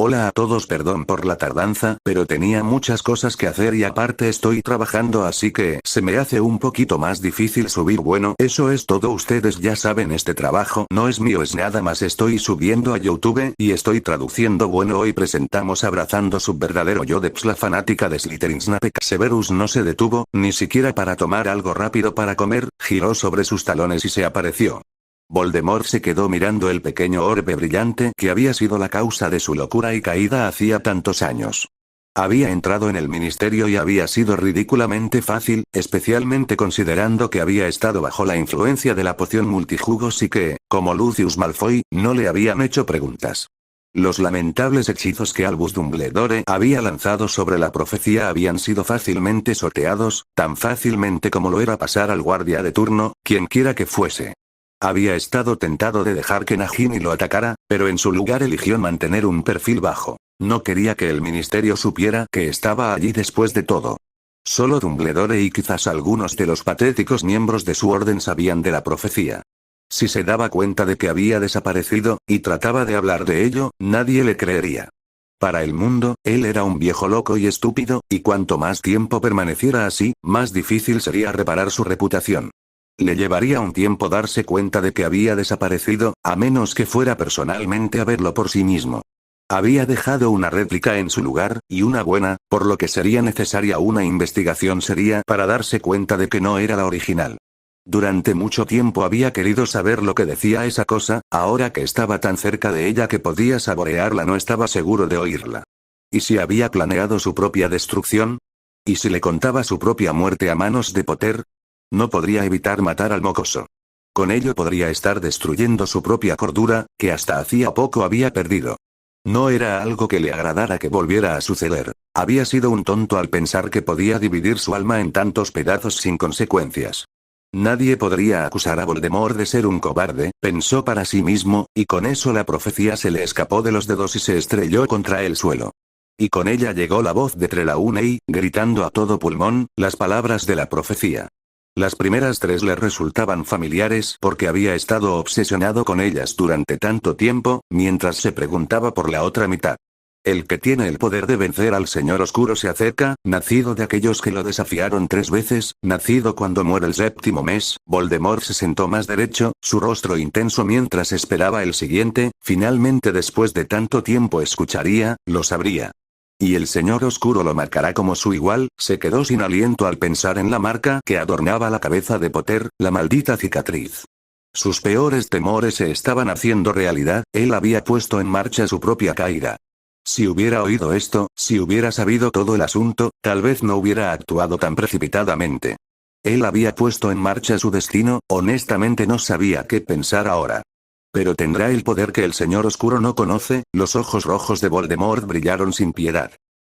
Hola a todos, perdón por la tardanza, pero tenía muchas cosas que hacer y aparte estoy trabajando, así que se me hace un poquito más difícil subir. Bueno, eso es todo. Ustedes ya saben, este trabajo no es mío, es nada más estoy subiendo a YouTube y estoy traduciendo. Bueno, hoy presentamos Abrazando su verdadero yo. Debs, la fanática de Slytherin Snape. Severus no se detuvo, ni siquiera para tomar algo rápido para comer, giró sobre sus talones y se apareció. Voldemort se quedó mirando el pequeño orbe brillante que había sido la causa de su locura y caída hacía tantos años. Había entrado en el ministerio y había sido ridículamente fácil, especialmente considerando que había estado bajo la influencia de la poción multijugos y que, como Lucius Malfoy, no le habían hecho preguntas. Los lamentables hechizos que Albus Dumbledore había lanzado sobre la profecía habían sido fácilmente sorteados, tan fácilmente como lo era pasar al guardia de turno, quienquiera que fuese. Había estado tentado de dejar que Nagini lo atacara, pero en su lugar eligió mantener un perfil bajo. No quería que el ministerio supiera que estaba allí después de todo. Solo Dumbledore y quizás algunos de los patéticos miembros de su orden sabían de la profecía. Si se daba cuenta de que había desaparecido, y trataba de hablar de ello, nadie le creería. Para el mundo, él era un viejo loco y estúpido, y cuanto más tiempo permaneciera así, más difícil sería reparar su reputación. Le llevaría un tiempo darse cuenta de que había desaparecido, a menos que fuera personalmente a verlo por sí mismo. Había dejado una réplica en su lugar, y una buena, por lo que sería necesaria una investigación seria para darse cuenta de que no era la original. Durante mucho tiempo había querido saber lo que decía esa cosa, ahora que estaba tan cerca de ella que podía saborearla no estaba seguro de oírla. ¿Y si había planeado su propia destrucción? ¿Y si le contaba su propia muerte a manos de Potter? No podría evitar matar al mocoso. Con ello podría estar destruyendo su propia cordura, que hasta hacía poco había perdido. No era algo que le agradara que volviera a suceder. Había sido un tonto al pensar que podía dividir su alma en tantos pedazos sin consecuencias. Nadie podría acusar a Voldemort de ser un cobarde, pensó para sí mismo, y con eso la profecía se le escapó de los dedos y se estrelló contra el suelo. Y con ella llegó la voz de Trelawney, gritando a todo pulmón, las palabras de la profecía. Las primeras tres le resultaban familiares porque había estado obsesionado con ellas durante tanto tiempo, mientras se preguntaba por la otra mitad. El que tiene el poder de vencer al Señor Oscuro se acerca, nacido de aquellos que lo desafiaron 3 veces, nacido cuando muere el 7º mes. Voldemort se sentó más derecho, su rostro intenso mientras esperaba el siguiente, finalmente después de tanto tiempo escucharía, lo sabría. Y el Señor Oscuro lo marcará como su igual. Se quedó sin aliento al pensar en la marca que adornaba la cabeza de Potter, la maldita cicatriz. Sus peores temores se estaban haciendo realidad, él había puesto en marcha su propia caída. Si hubiera oído esto, si hubiera sabido todo el asunto, tal vez no hubiera actuado tan precipitadamente. Él había puesto en marcha su destino, honestamente no sabía qué pensar ahora. Pero tendrá el poder que el Señor Oscuro no conoce. Los ojos rojos de Voldemort brillaron sin piedad.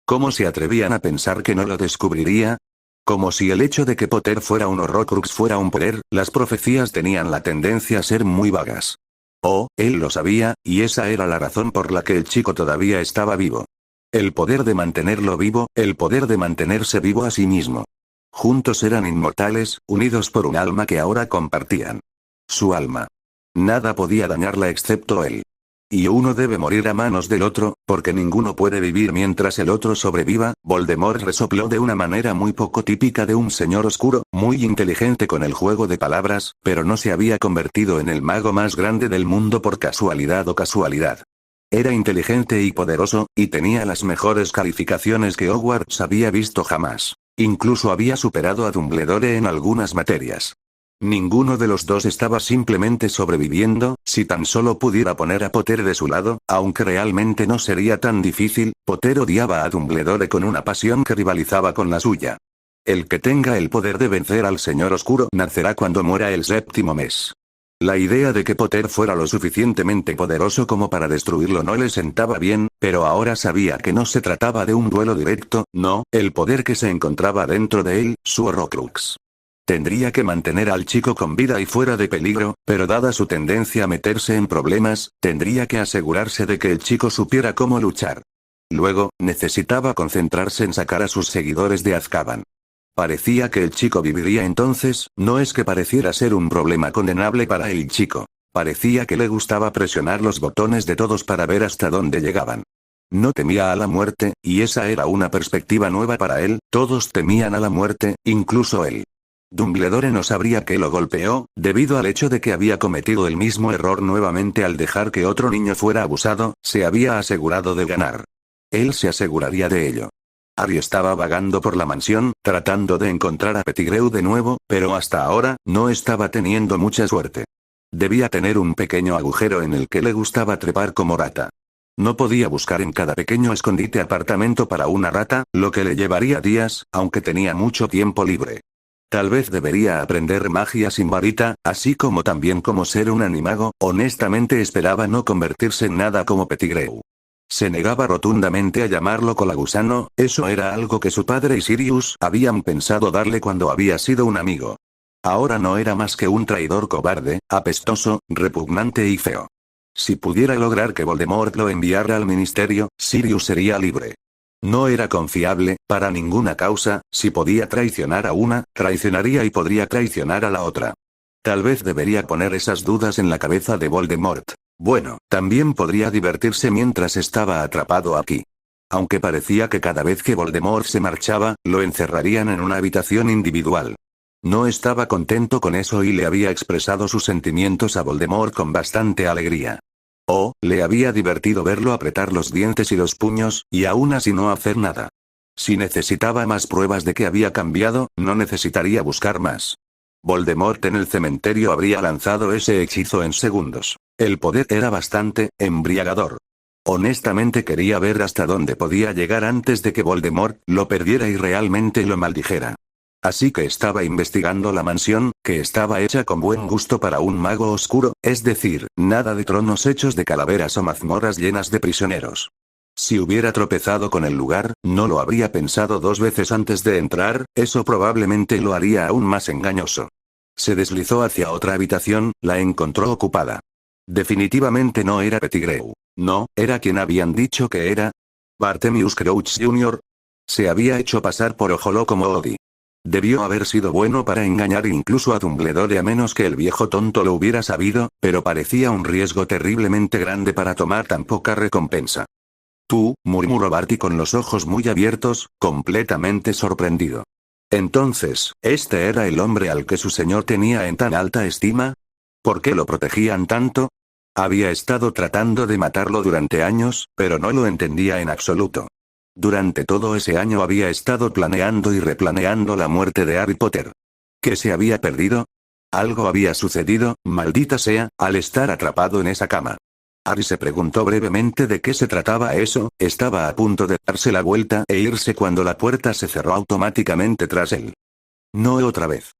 ¿Cómo se atrevían a pensar que no lo descubriría? Como si el hecho de que Potter fuera un Horrocrux fuera un poder, las profecías tenían la tendencia a ser muy vagas. Oh, él lo sabía, y esa era la razón por la que el chico todavía estaba vivo. El poder de mantenerlo vivo, el poder de mantenerse vivo a sí mismo. Juntos eran inmortales, unidos por un alma que ahora compartían. Su alma. Nada podía dañarla excepto él. Y uno debe morir a manos del otro, porque ninguno puede vivir mientras el otro sobreviva. Voldemort resopló de una manera muy poco típica de un señor oscuro, muy inteligente con el juego de palabras, pero no se había convertido en el mago más grande del mundo por casualidad o casualidad. Era inteligente y poderoso, y tenía las mejores calificaciones que Hogwarts había visto jamás. Incluso había superado a Dumbledore en algunas materias. Ninguno de los dos estaba simplemente sobreviviendo. Si tan solo pudiera poner a Potter de su lado, aunque realmente no sería tan difícil. Potter odiaba a Dumbledore con una pasión que rivalizaba con la suya. El que tenga el poder de vencer al Señor Oscuro nacerá cuando muera el 7º mes. La idea de que Potter fuera lo suficientemente poderoso como para destruirlo no le sentaba bien, pero ahora sabía que no se trataba de un duelo directo, no, el poder que se encontraba dentro de él, su Horrocrux. Tendría que mantener al chico con vida y fuera de peligro, pero dada su tendencia a meterse en problemas, tendría que asegurarse de que el chico supiera cómo luchar. Luego, necesitaba concentrarse en sacar a sus seguidores de Azkaban. Parecía que el chico viviría entonces. No es que pareciera ser un problema condenable para el chico. Parecía que le gustaba presionar los botones de todos para ver hasta dónde llegaban. No temía a la muerte, y esa era una perspectiva nueva para él, todos temían a la muerte, incluso él. Dumbledore no sabría que lo golpeó, debido al hecho de que había cometido el mismo error nuevamente al dejar que otro niño fuera abusado, se había asegurado de ganar. Él se aseguraría de ello. Harry estaba vagando por la mansión, tratando de encontrar a Pettigrew de nuevo, pero hasta ahora, no estaba teniendo mucha suerte. Debía tener un pequeño agujero en el que le gustaba trepar como rata. No podía buscar en cada pequeño escondite apartamento para una rata, lo que le llevaría días, aunque tenía mucho tiempo libre. Tal vez debería aprender magia sin varita, así como también cómo ser un animago. Honestamente esperaba no convertirse en nada como Pettigrew. Se negaba rotundamente a llamarlo colagusano, eso era algo que su padre y Sirius habían pensado darle cuando había sido un amigo. Ahora no era más que un traidor cobarde, apestoso, repugnante y feo. Si pudiera lograr que Voldemort lo enviara al ministerio, Sirius sería libre. No era confiable, para ninguna causa, si podía traicionar a una, traicionaría y podría traicionar a la otra. Tal vez debería poner esas dudas en la cabeza de Voldemort. Bueno, también podría divertirse mientras estaba atrapado aquí. Aunque parecía que cada vez que Voldemort se marchaba, lo encerrarían en una habitación individual. No estaba contento con eso y le había expresado sus sentimientos a Voldemort con bastante alegría. Oh, le había divertido verlo apretar los dientes y los puños, y aún así no hacer nada. Si necesitaba más pruebas de que había cambiado, no necesitaría buscar más. Voldemort en el cementerio habría lanzado ese hechizo en segundos. El poder era bastante embriagador. Honestamente quería ver hasta dónde podía llegar antes de que Voldemort lo perdiera y realmente lo maldijera. Así que estaba investigando la mansión, que estaba hecha con buen gusto para un mago oscuro, es decir, nada de tronos hechos de calaveras o mazmorras llenas de prisioneros. Si hubiera tropezado con el lugar, no lo habría pensado dos veces antes de entrar, eso probablemente lo haría aún más engañoso. Se deslizó hacia otra habitación, la encontró ocupada. Definitivamente no era Pettigrew. No, era quien habían dicho que era. Bartemius Crouch Jr. Se había hecho pasar por ojo loco Moody. Debió haber sido bueno para engañar incluso a Dumbledore a menos que el viejo tonto lo hubiera sabido, pero parecía un riesgo terriblemente grande para tomar tan poca recompensa. Tú, murmuró Barty con los ojos muy abiertos, completamente sorprendido. Entonces, ¿este era el hombre al que su señor tenía en tan alta estima? ¿Por qué lo protegían tanto? Había estado tratando de matarlo durante años, pero no lo entendía en absoluto. Durante todo ese año había estado planeando y replaneando la muerte de Harry Potter. ¿Qué se había perdido? Algo había sucedido, maldita sea, al estar atrapado en esa cama. Harry se preguntó brevemente de qué se trataba eso, estaba a punto de darse la vuelta e irse cuando la puerta se cerró automáticamente tras él. No otra vez.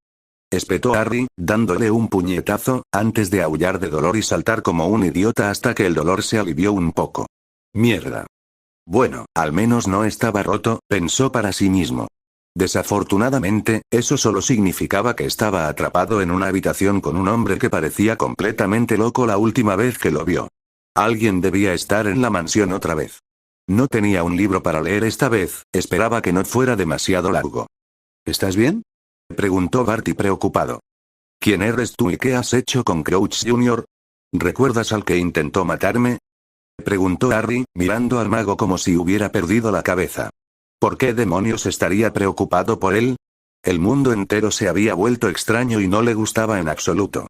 Espetó Harry, dándole un puñetazo, antes de aullar de dolor y saltar como un idiota hasta que el dolor se alivió un poco. Mierda. Bueno, al menos no estaba roto, pensó para sí mismo. Desafortunadamente, eso solo significaba que estaba atrapado en una habitación con un hombre que parecía completamente loco la última vez que lo vio. Alguien debía estar en la mansión otra vez. No tenía un libro para leer esta vez, esperaba que no fuera demasiado largo. ¿Estás bien?, preguntó Barty preocupado. ¿Quién eres tú y qué has hecho con Crouch Jr.? ¿Recuerdas al que intentó matarme?, preguntó Harry, mirando al mago como si hubiera perdido la cabeza. ¿Por qué demonios estaría preocupado por él? El mundo entero se había vuelto extraño y no le gustaba en absoluto.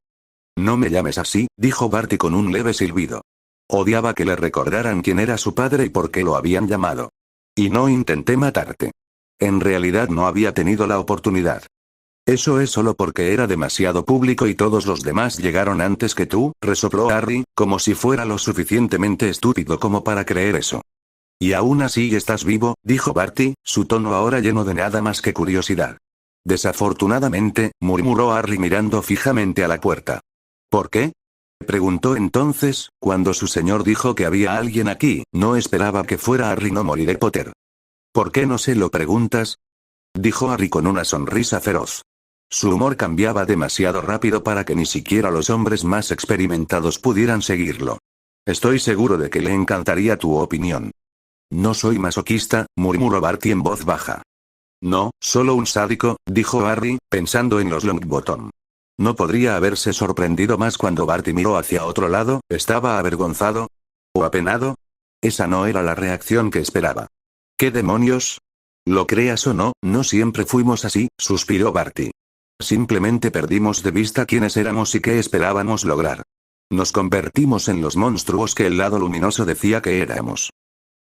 No me llames así, dijo Barty con un leve silbido. Odiaba que le recordaran quién era su padre y por qué lo habían llamado. Y no intenté matarte. En realidad no había tenido la oportunidad. Eso es solo porque era demasiado público y todos los demás llegaron antes que tú, resopló Harry, como si fuera lo suficientemente estúpido como para creer eso. Y aún así estás vivo, dijo Barty, su tono ahora lleno de nada más que curiosidad. Desafortunadamente, murmuró Harry mirando fijamente a la puerta. ¿Por qué?, preguntó entonces, cuando su señor dijo que había alguien aquí, no esperaba que fuera Harry no moriré Potter. ¿Por qué no se lo preguntas?, dijo Harry con una sonrisa feroz. Su humor cambiaba demasiado rápido para que ni siquiera los hombres más experimentados pudieran seguirlo. Estoy seguro de que le encantaría tu opinión. No soy masoquista, murmuró Barty en voz baja. No, solo un sádico, dijo Harry, pensando en los Longbottom. No podría haberse sorprendido más cuando Barty miró hacia otro lado, ¿estaba avergonzado? ¿O apenado? Esa no era la reacción que esperaba. ¿Qué demonios? Lo creas o no, no siempre fuimos así, suspiró Barty. Simplemente perdimos de vista quiénes éramos y qué esperábamos lograr. Nos convertimos en los monstruos que el lado luminoso decía que éramos.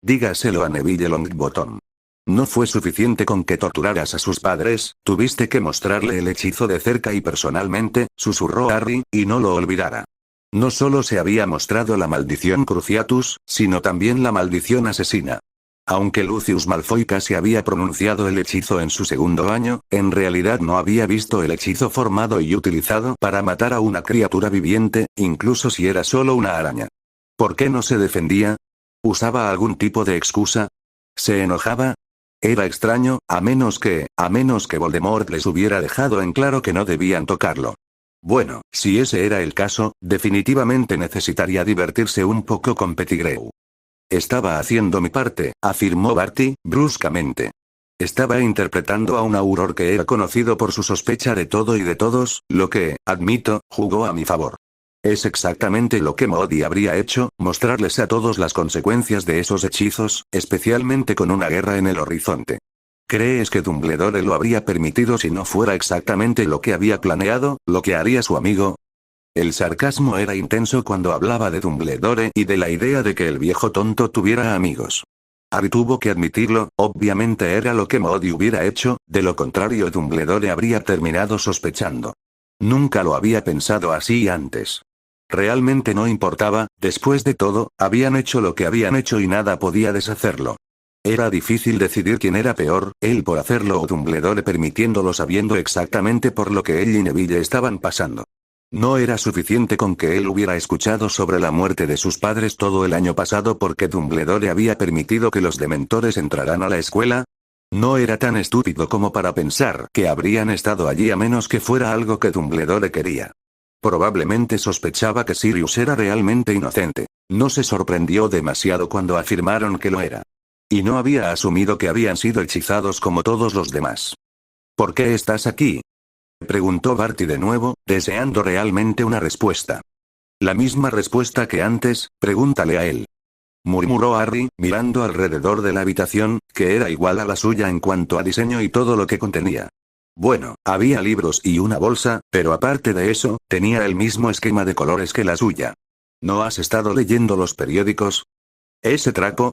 Dígaselo a Neville Longbottom. No fue suficiente con que torturaras a sus padres, tuviste que mostrarle el hechizo de cerca y personalmente, susurró Harry, y no lo olvidara. No solo se había mostrado la maldición Cruciatus, sino también la maldición asesina. Aunque Lucius Malfoy casi había pronunciado el hechizo en su segundo año, en realidad no había visto el hechizo formado y utilizado para matar a una criatura viviente, incluso si era solo una araña. ¿Por qué no se defendía? ¿Usaba algún tipo de excusa? ¿Se enojaba? Era extraño, a menos que Voldemort les hubiera dejado en claro que no debían tocarlo. Bueno, si ese era el caso, definitivamente necesitaría divertirse un poco con Pettigrew. Estaba haciendo mi parte, afirmó Barty, bruscamente. Estaba interpretando a un Auror que era conocido por su sospecha de todo y de todos, lo que, admito, jugó a mi favor. Es exactamente lo que Modi habría hecho, mostrarles a todos las consecuencias de esos hechizos, especialmente con una guerra en el horizonte. ¿Crees que Dumbledore lo habría permitido si no fuera exactamente lo que había planeado, lo que haría su amigo? El sarcasmo era intenso cuando hablaba de Dumbledore y de la idea de que el viejo tonto tuviera amigos. Harry tuvo que admitirlo, obviamente era lo que Modi hubiera hecho, de lo contrario Dumbledore habría terminado sospechando. Nunca lo había pensado así antes. Realmente no importaba, después de todo, habían hecho lo que habían hecho y nada podía deshacerlo. Era difícil decidir quién era peor, él por hacerlo o Dumbledore permitiéndolo sabiendo exactamente por lo que él y Neville estaban pasando. No era suficiente con que él hubiera escuchado sobre la muerte de sus padres todo el año pasado porque Dumbledore había permitido que los dementores entraran a la escuela. No era tan estúpido como para pensar que habrían estado allí a menos que fuera algo que Dumbledore quería. Probablemente sospechaba que Sirius era realmente inocente. No se sorprendió demasiado cuando afirmaron que lo era. Y no había asumido que habían sido hechizados como todos los demás. ¿Por qué estás aquí?, preguntó Barty de nuevo, deseando realmente una respuesta. La misma respuesta que antes, pregúntale a él. Murmuró Harry, mirando alrededor de la habitación, que era igual a la suya en cuanto a diseño y todo lo que contenía. Bueno, había libros y una bolsa, pero aparte de eso, tenía el mismo esquema de colores que la suya. ¿No has estado leyendo los periódicos? ¿Ese trapo?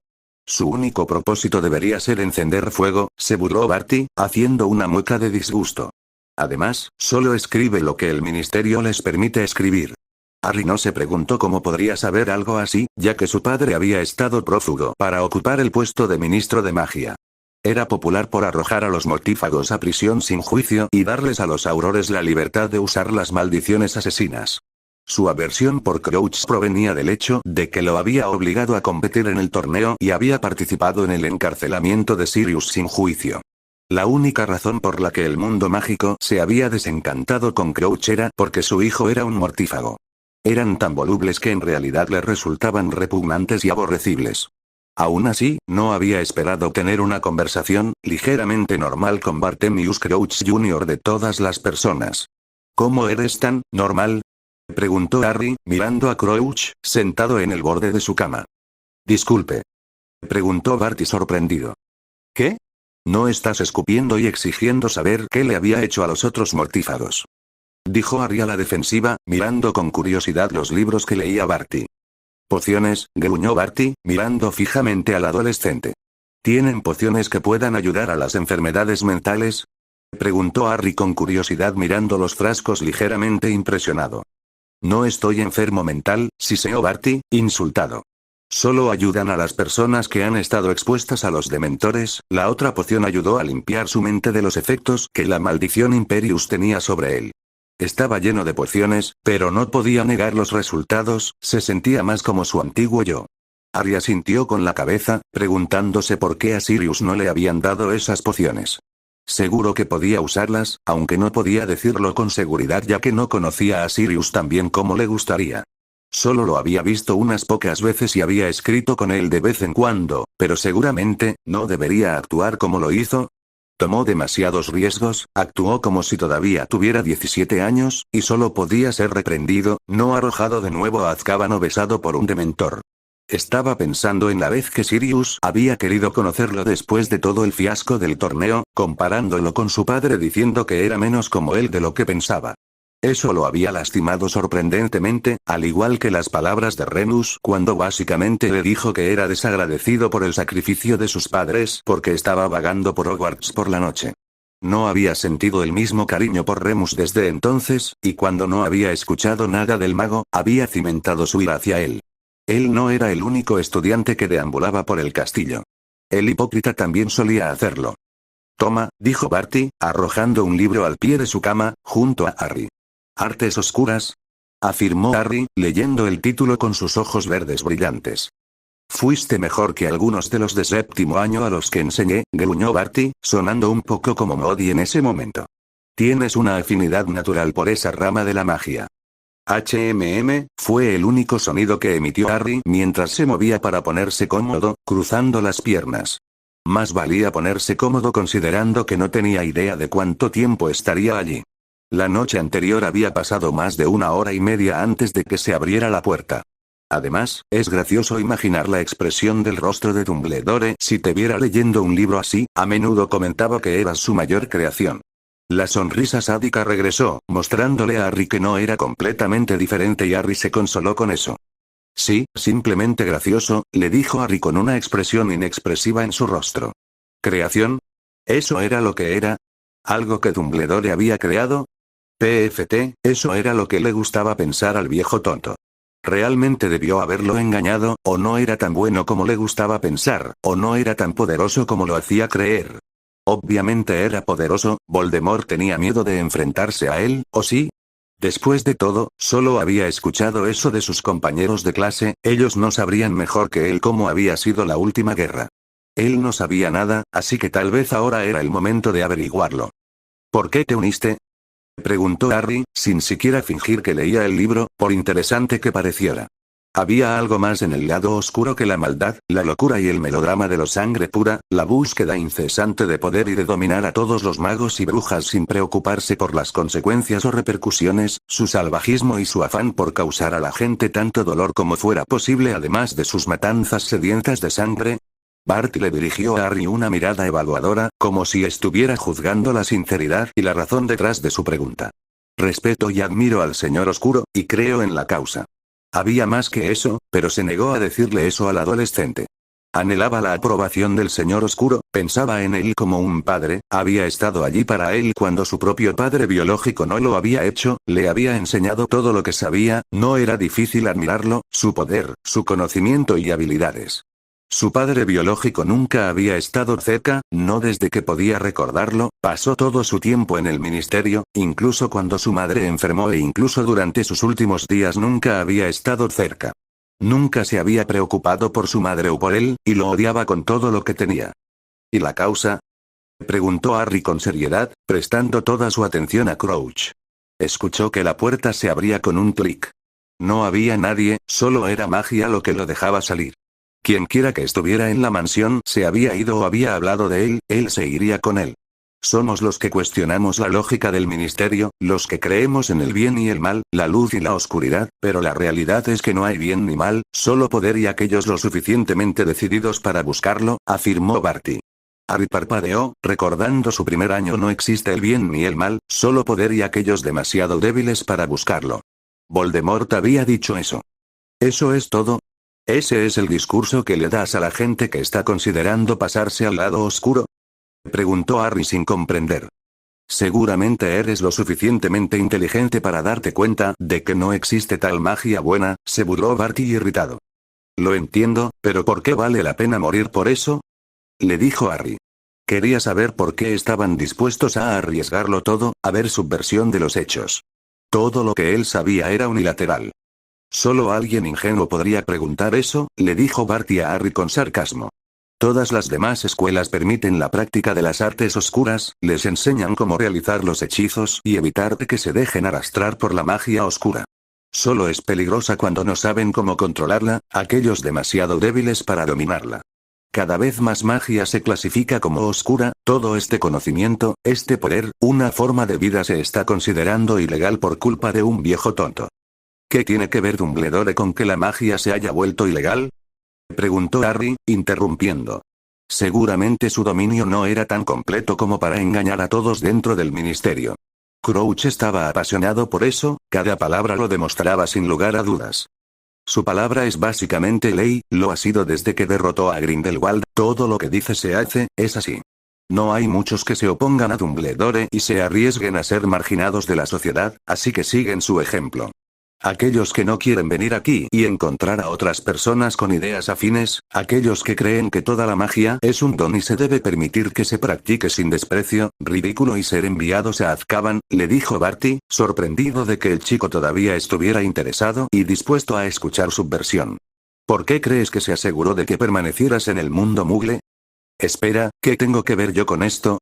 Su único propósito debería ser encender fuego, se burló Barty, haciendo una mueca de disgusto. Además, solo escribe lo que el ministerio les permite escribir. Harry no se preguntó cómo podría saber algo así, ya que su padre había estado prófugo para ocupar el puesto de ministro de magia. Era popular por arrojar a los mortífagos a prisión sin juicio y darles a los aurores la libertad de usar las maldiciones asesinas. Su aversión por Crouch provenía del hecho de que lo había obligado a competir en el torneo y había participado en el encarcelamiento de Sirius sin juicio. La única razón por la que el mundo mágico se había desencantado con Crouch era porque su hijo era un mortífago. Eran tan volubles que en realidad le resultaban repugnantes y aborrecibles. Aún así, no había esperado tener una conversación ligeramente normal con Bartemius Crouch Jr. de todas las personas. ¿Cómo eres tan normal?, preguntó Harry, mirando a Crouch, sentado en el borde de su cama. Disculpe, preguntó Barty sorprendido. ¿Qué? No estás escupiendo y exigiendo saber qué le había hecho a los otros mortífagos, dijo Harry a la defensiva, mirando con curiosidad los libros que leía Barty. Pociones, gruñó Barty, mirando fijamente al adolescente. ¿Tienen pociones que puedan ayudar a las enfermedades mentales?, preguntó Harry con curiosidad mirando los frascos ligeramente impresionado. No estoy enfermo mental, siseó Barty, insultado. Solo ayudan a las personas que han estado expuestas a los dementores. La otra poción ayudó a limpiar su mente de los efectos que la maldición Imperius tenía sobre él. Estaba lleno de pociones, pero no podía negar los resultados, se sentía más como su antiguo yo. Harry asintió con la cabeza, preguntándose por qué a Sirius no le habían dado esas pociones. Seguro que podía usarlas, aunque no podía decirlo con seguridad ya que no conocía a Sirius tan bien como le gustaría. Solo lo había visto unas pocas veces y había escrito con él de vez en cuando, pero seguramente, ¿no debería actuar como lo hizo? Tomó demasiados riesgos, actuó como si todavía tuviera 17 años, y solo podía ser reprendido, no arrojado de nuevo a Azkaban o besado por un dementor. Estaba pensando en la vez que Sirius había querido conocerlo después de todo el fiasco del torneo, comparándolo con su padre diciendo que era menos como él de lo que pensaba. Eso lo había lastimado sorprendentemente, al igual que las palabras de Remus cuando básicamente le dijo que era desagradecido por el sacrificio de sus padres porque estaba vagando por Hogwarts por la noche. No había sentido el mismo cariño por Remus desde entonces, y cuando no había escuchado nada del mago, había cimentado su ira hacia él. Él no era el único estudiante que deambulaba por el castillo. El hipócrita también solía hacerlo. Toma, dijo Barty, arrojando un libro al pie de su cama, junto a Harry. ¿Artes oscuras? Afirmó Harry, leyendo el título con sus ojos verdes brillantes. Fuiste mejor que algunos de los de séptimo año a los que enseñé, gruñó Barty, sonando un poco como Modi en ese momento. Tienes una afinidad natural por esa rama de la magia. Fue el único sonido que emitió Harry mientras se movía para ponerse cómodo, cruzando las piernas. Más valía ponerse cómodo considerando que no tenía idea de cuánto tiempo estaría allí. La noche anterior había pasado más de 1 hora y media antes de que se abriera la puerta. Además, es gracioso imaginar la expresión del rostro de Dumbledore si te viera leyendo un libro así, a menudo comentaba que eras su mayor creación. La sonrisa sádica regresó, mostrándole a Harry que no era completamente diferente y Harry se consoló con eso. Sí, simplemente gracioso, le dijo Harry con una expresión inexpresiva en su rostro. ¿Creación? ¿Eso era lo que era? ¿Algo que Dumbledore había creado? PFT, eso era lo que le gustaba pensar al viejo tonto. Realmente debió haberlo engañado, o no era tan bueno como le gustaba pensar, o no era tan poderoso como lo hacía creer. Obviamente era poderoso, Voldemort tenía miedo de enfrentarse a él, ¿o sí? Después de todo, solo había escuchado eso de sus compañeros de clase, ellos no sabrían mejor que él cómo había sido la última guerra. Él no sabía nada, así que tal vez ahora era el momento de averiguarlo. ¿Por qué te uniste? Preguntó Harry, sin siquiera fingir que leía el libro, por interesante que pareciera. Había algo más en el lado oscuro que la maldad, la locura y el melodrama de la sangre pura, la búsqueda incesante de poder y de dominar a todos los magos y brujas sin preocuparse por las consecuencias o repercusiones, su salvajismo y su afán por causar a la gente tanto dolor como fuera posible además de sus matanzas sedientas de sangre. Barty le dirigió a Harry una mirada evaluadora, como si estuviera juzgando la sinceridad y la razón detrás de su pregunta. Respeto y admiro al Señor Oscuro, y creo en la causa. Había más que eso, pero se negó a decirle eso al adolescente. Anhelaba la aprobación del Señor Oscuro, pensaba en él como un padre, había estado allí para él cuando su propio padre biológico no lo había hecho, le había enseñado todo lo que sabía, no era difícil admirarlo, su poder, su conocimiento y habilidades. Su padre biológico nunca había estado cerca, no desde que podía recordarlo, pasó todo su tiempo en el ministerio, incluso cuando su madre enfermó e incluso durante sus últimos días nunca había estado cerca. Nunca se había preocupado por su madre o por él, y lo odiaba con todo lo que tenía. ¿Y la causa? Preguntó Harry con seriedad, prestando toda su atención a Crouch. Escuchó que la puerta se abría con un clic. No había nadie, solo era magia lo que lo dejaba salir. Quienquiera que estuviera en la mansión se había ido o había hablado de él se iría con él. Somos los que cuestionamos la lógica del ministerio, los que creemos en el bien y el mal, la luz y la oscuridad, pero la realidad es que no hay bien ni mal, solo poder y aquellos lo suficientemente decididos para buscarlo, afirmó Barty. Harry parpadeó, recordando su primer año. No existe el bien ni el mal, solo poder y aquellos demasiado débiles para buscarlo. Voldemort había dicho eso. ¿Eso es todo? ¿Ese es el discurso que le das a la gente que está considerando pasarse al lado oscuro? Preguntó Harry sin comprender. Seguramente eres lo suficientemente inteligente para darte cuenta de que no existe tal magia buena, se burló Barty irritado. Lo entiendo, pero ¿por qué vale la pena morir por eso? Le dijo Harry. Quería saber por qué estaban dispuestos a arriesgarlo todo, a ver su versión de los hechos. Todo lo que él sabía era unilateral. Solo alguien ingenuo podría preguntar eso, le dijo Barty a Harry con sarcasmo. Todas las demás escuelas permiten la práctica de las artes oscuras, les enseñan cómo realizar los hechizos y evitar que se dejen arrastrar por la magia oscura. Solo es peligrosa cuando no saben cómo controlarla, aquellos demasiado débiles para dominarla. Cada vez más magia se clasifica como oscura, todo este conocimiento, este poder, una forma de vida se está considerando ilegal por culpa de un viejo tonto. ¿Qué tiene que ver Dumbledore con que la magia se haya vuelto ilegal? Preguntó Harry, interrumpiendo. Seguramente su dominio no era tan completo como para engañar a todos dentro del ministerio. Crouch estaba apasionado por eso, cada palabra lo demostraba sin lugar a dudas. Su palabra es básicamente ley, lo ha sido desde que derrotó a Grindelwald, todo lo que dice se hace, es así. No hay muchos que se opongan a Dumbledore y se arriesguen a ser marginados de la sociedad, así que siguen su ejemplo. Aquellos que no quieren venir aquí y encontrar a otras personas con ideas afines, aquellos que creen que toda la magia es un don y se debe permitir que se practique sin desprecio, ridículo y ser enviados a Azkaban, le dijo Barty, sorprendido de que el chico todavía estuviera interesado y dispuesto a escuchar su versión. ¿Por qué crees que se aseguró de que permanecieras en el mundo Muggle? Espera, ¿qué tengo que ver yo con esto?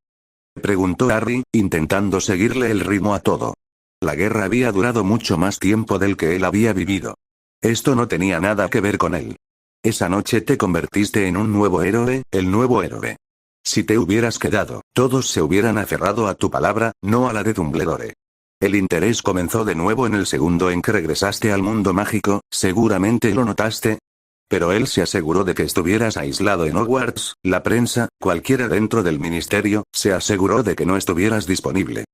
Preguntó Harry, intentando seguirle el ritmo a todo. La guerra había durado mucho más tiempo del que él había vivido. Esto no tenía nada que ver con él. Esa noche te convertiste en un nuevo héroe, el nuevo héroe. Si te hubieras quedado, todos se hubieran aferrado a tu palabra, no a la de Dumbledore. El interés comenzó de nuevo en el segundo en que regresaste al mundo mágico, seguramente lo notaste. Pero él se aseguró de que estuvieras aislado en Hogwarts, la prensa, cualquiera dentro del ministerio, se aseguró de que no estuvieras disponible.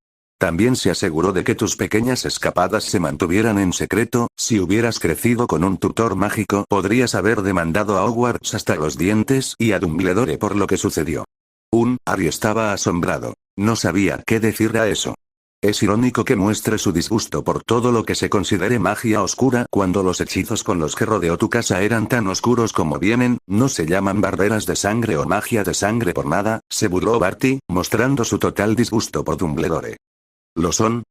También se aseguró de que tus pequeñas escapadas se mantuvieran en secreto. Si hubieras crecido con un tutor mágico, podrías haber demandado a Hogwarts hasta los dientes y a Dumbledore por lo que sucedió. Harry estaba asombrado. No sabía qué decir a eso. Es irónico que muestre su disgusto por todo lo que se considere magia oscura cuando los hechizos con los que rodeó tu casa eran tan oscuros como vienen, no se llaman barreras de sangre o magia de sangre por nada, se burló Barty, mostrando su total disgusto por Dumbledore. ¿Lo son?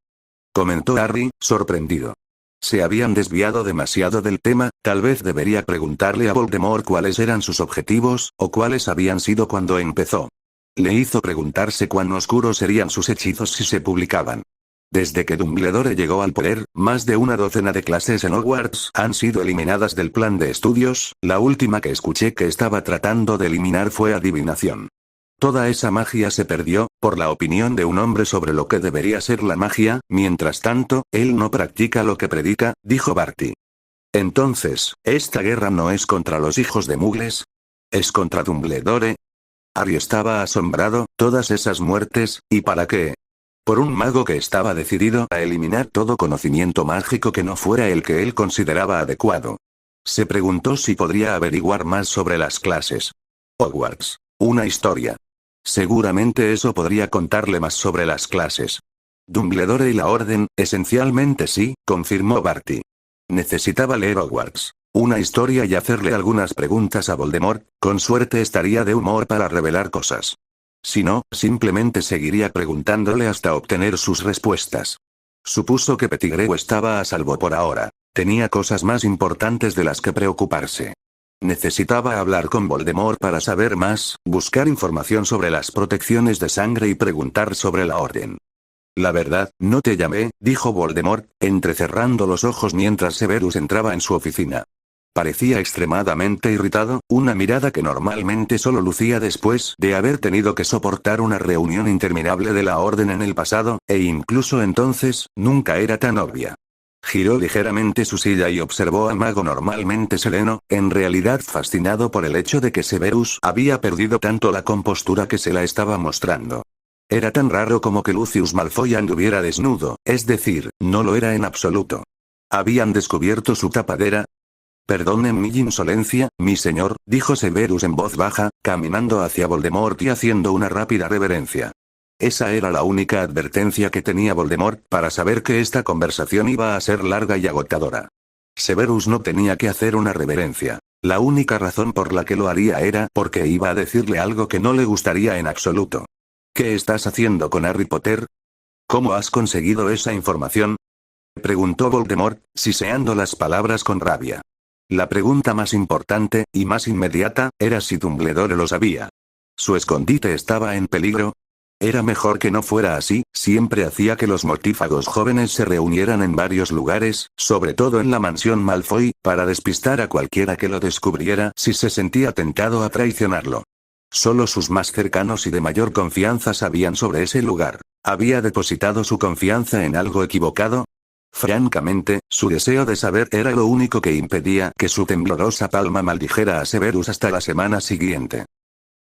Comentó Harry, sorprendido. Se habían desviado demasiado del tema, tal vez debería preguntarle a Voldemort cuáles eran sus objetivos, o cuáles habían sido cuando empezó. Le hizo preguntarse cuán oscuros serían sus hechizos si se publicaban. Desde que Dumbledore llegó al poder, más de una docena de clases en Hogwarts han sido eliminadas del plan de estudios, la última que escuché que estaba tratando de eliminar fue adivinación. Toda esa magia se perdió, por la opinión de un hombre sobre lo que debería ser la magia, mientras tanto, él no practica lo que predica, dijo Barty. Entonces, ¿esta guerra no es contra los hijos de Muggles? ¿Es contra Dumbledore? Harry estaba asombrado, todas esas muertes, ¿y para qué? Por un mago que estaba decidido a eliminar todo conocimiento mágico que no fuera el que él consideraba adecuado. Se preguntó si podría averiguar más sobre las clases. Hogwarts. Una historia. Seguramente eso podría contarle más sobre las clases. Dumbledore y la Orden, esencialmente sí, confirmó Barty. Necesitaba leer Hogwarts. Una historia y hacerle algunas preguntas a Voldemort, con suerte estaría de humor para revelar cosas. Si no, simplemente seguiría preguntándole hasta obtener sus respuestas. Supuso que Pettigrew estaba a salvo por ahora. Tenía cosas más importantes de las que preocuparse. Necesitaba hablar con Voldemort para saber más, buscar información sobre las protecciones de sangre y preguntar sobre la Orden. La verdad, no te llamé, dijo Voldemort, entrecerrando los ojos mientras Severus entraba en su oficina. Parecía extremadamente irritado, una mirada que normalmente solo lucía después de haber tenido que soportar una reunión interminable de la Orden en el pasado, e incluso entonces, nunca era tan obvia. Giró ligeramente su silla y observó al mago normalmente sereno, en realidad fascinado por el hecho de que Severus había perdido tanto la compostura que se la estaba mostrando. Era tan raro como que Lucius Malfoy anduviera desnudo, es decir, no lo era en absoluto. ¿Habían descubierto su tapadera? Perdone mi insolencia, mi señor, dijo Severus en voz baja, caminando hacia Voldemort y haciendo una rápida reverencia. Esa era la única advertencia que tenía Voldemort para saber que esta conversación iba a ser larga y agotadora. Severus no tenía que hacer una reverencia. La única razón por la que lo haría era porque iba a decirle algo que no le gustaría en absoluto. ¿Qué estás haciendo con Harry Potter? ¿Cómo has conseguido esa información? Preguntó Voldemort, siseando las palabras con rabia. La pregunta más importante, y más inmediata, era si Dumbledore lo sabía. ¿Su escondite estaba en peligro? Era mejor que no fuera así, siempre hacía que los mortífagos jóvenes se reunieran en varios lugares, sobre todo en la mansión Malfoy, para despistar a cualquiera que lo descubriera si se sentía tentado a traicionarlo. Solo sus más cercanos y de mayor confianza sabían sobre ese lugar. ¿Había depositado su confianza en algo equivocado? Francamente, su deseo de saber era lo único que impedía que su temblorosa palma maldijera a Severus hasta la semana siguiente.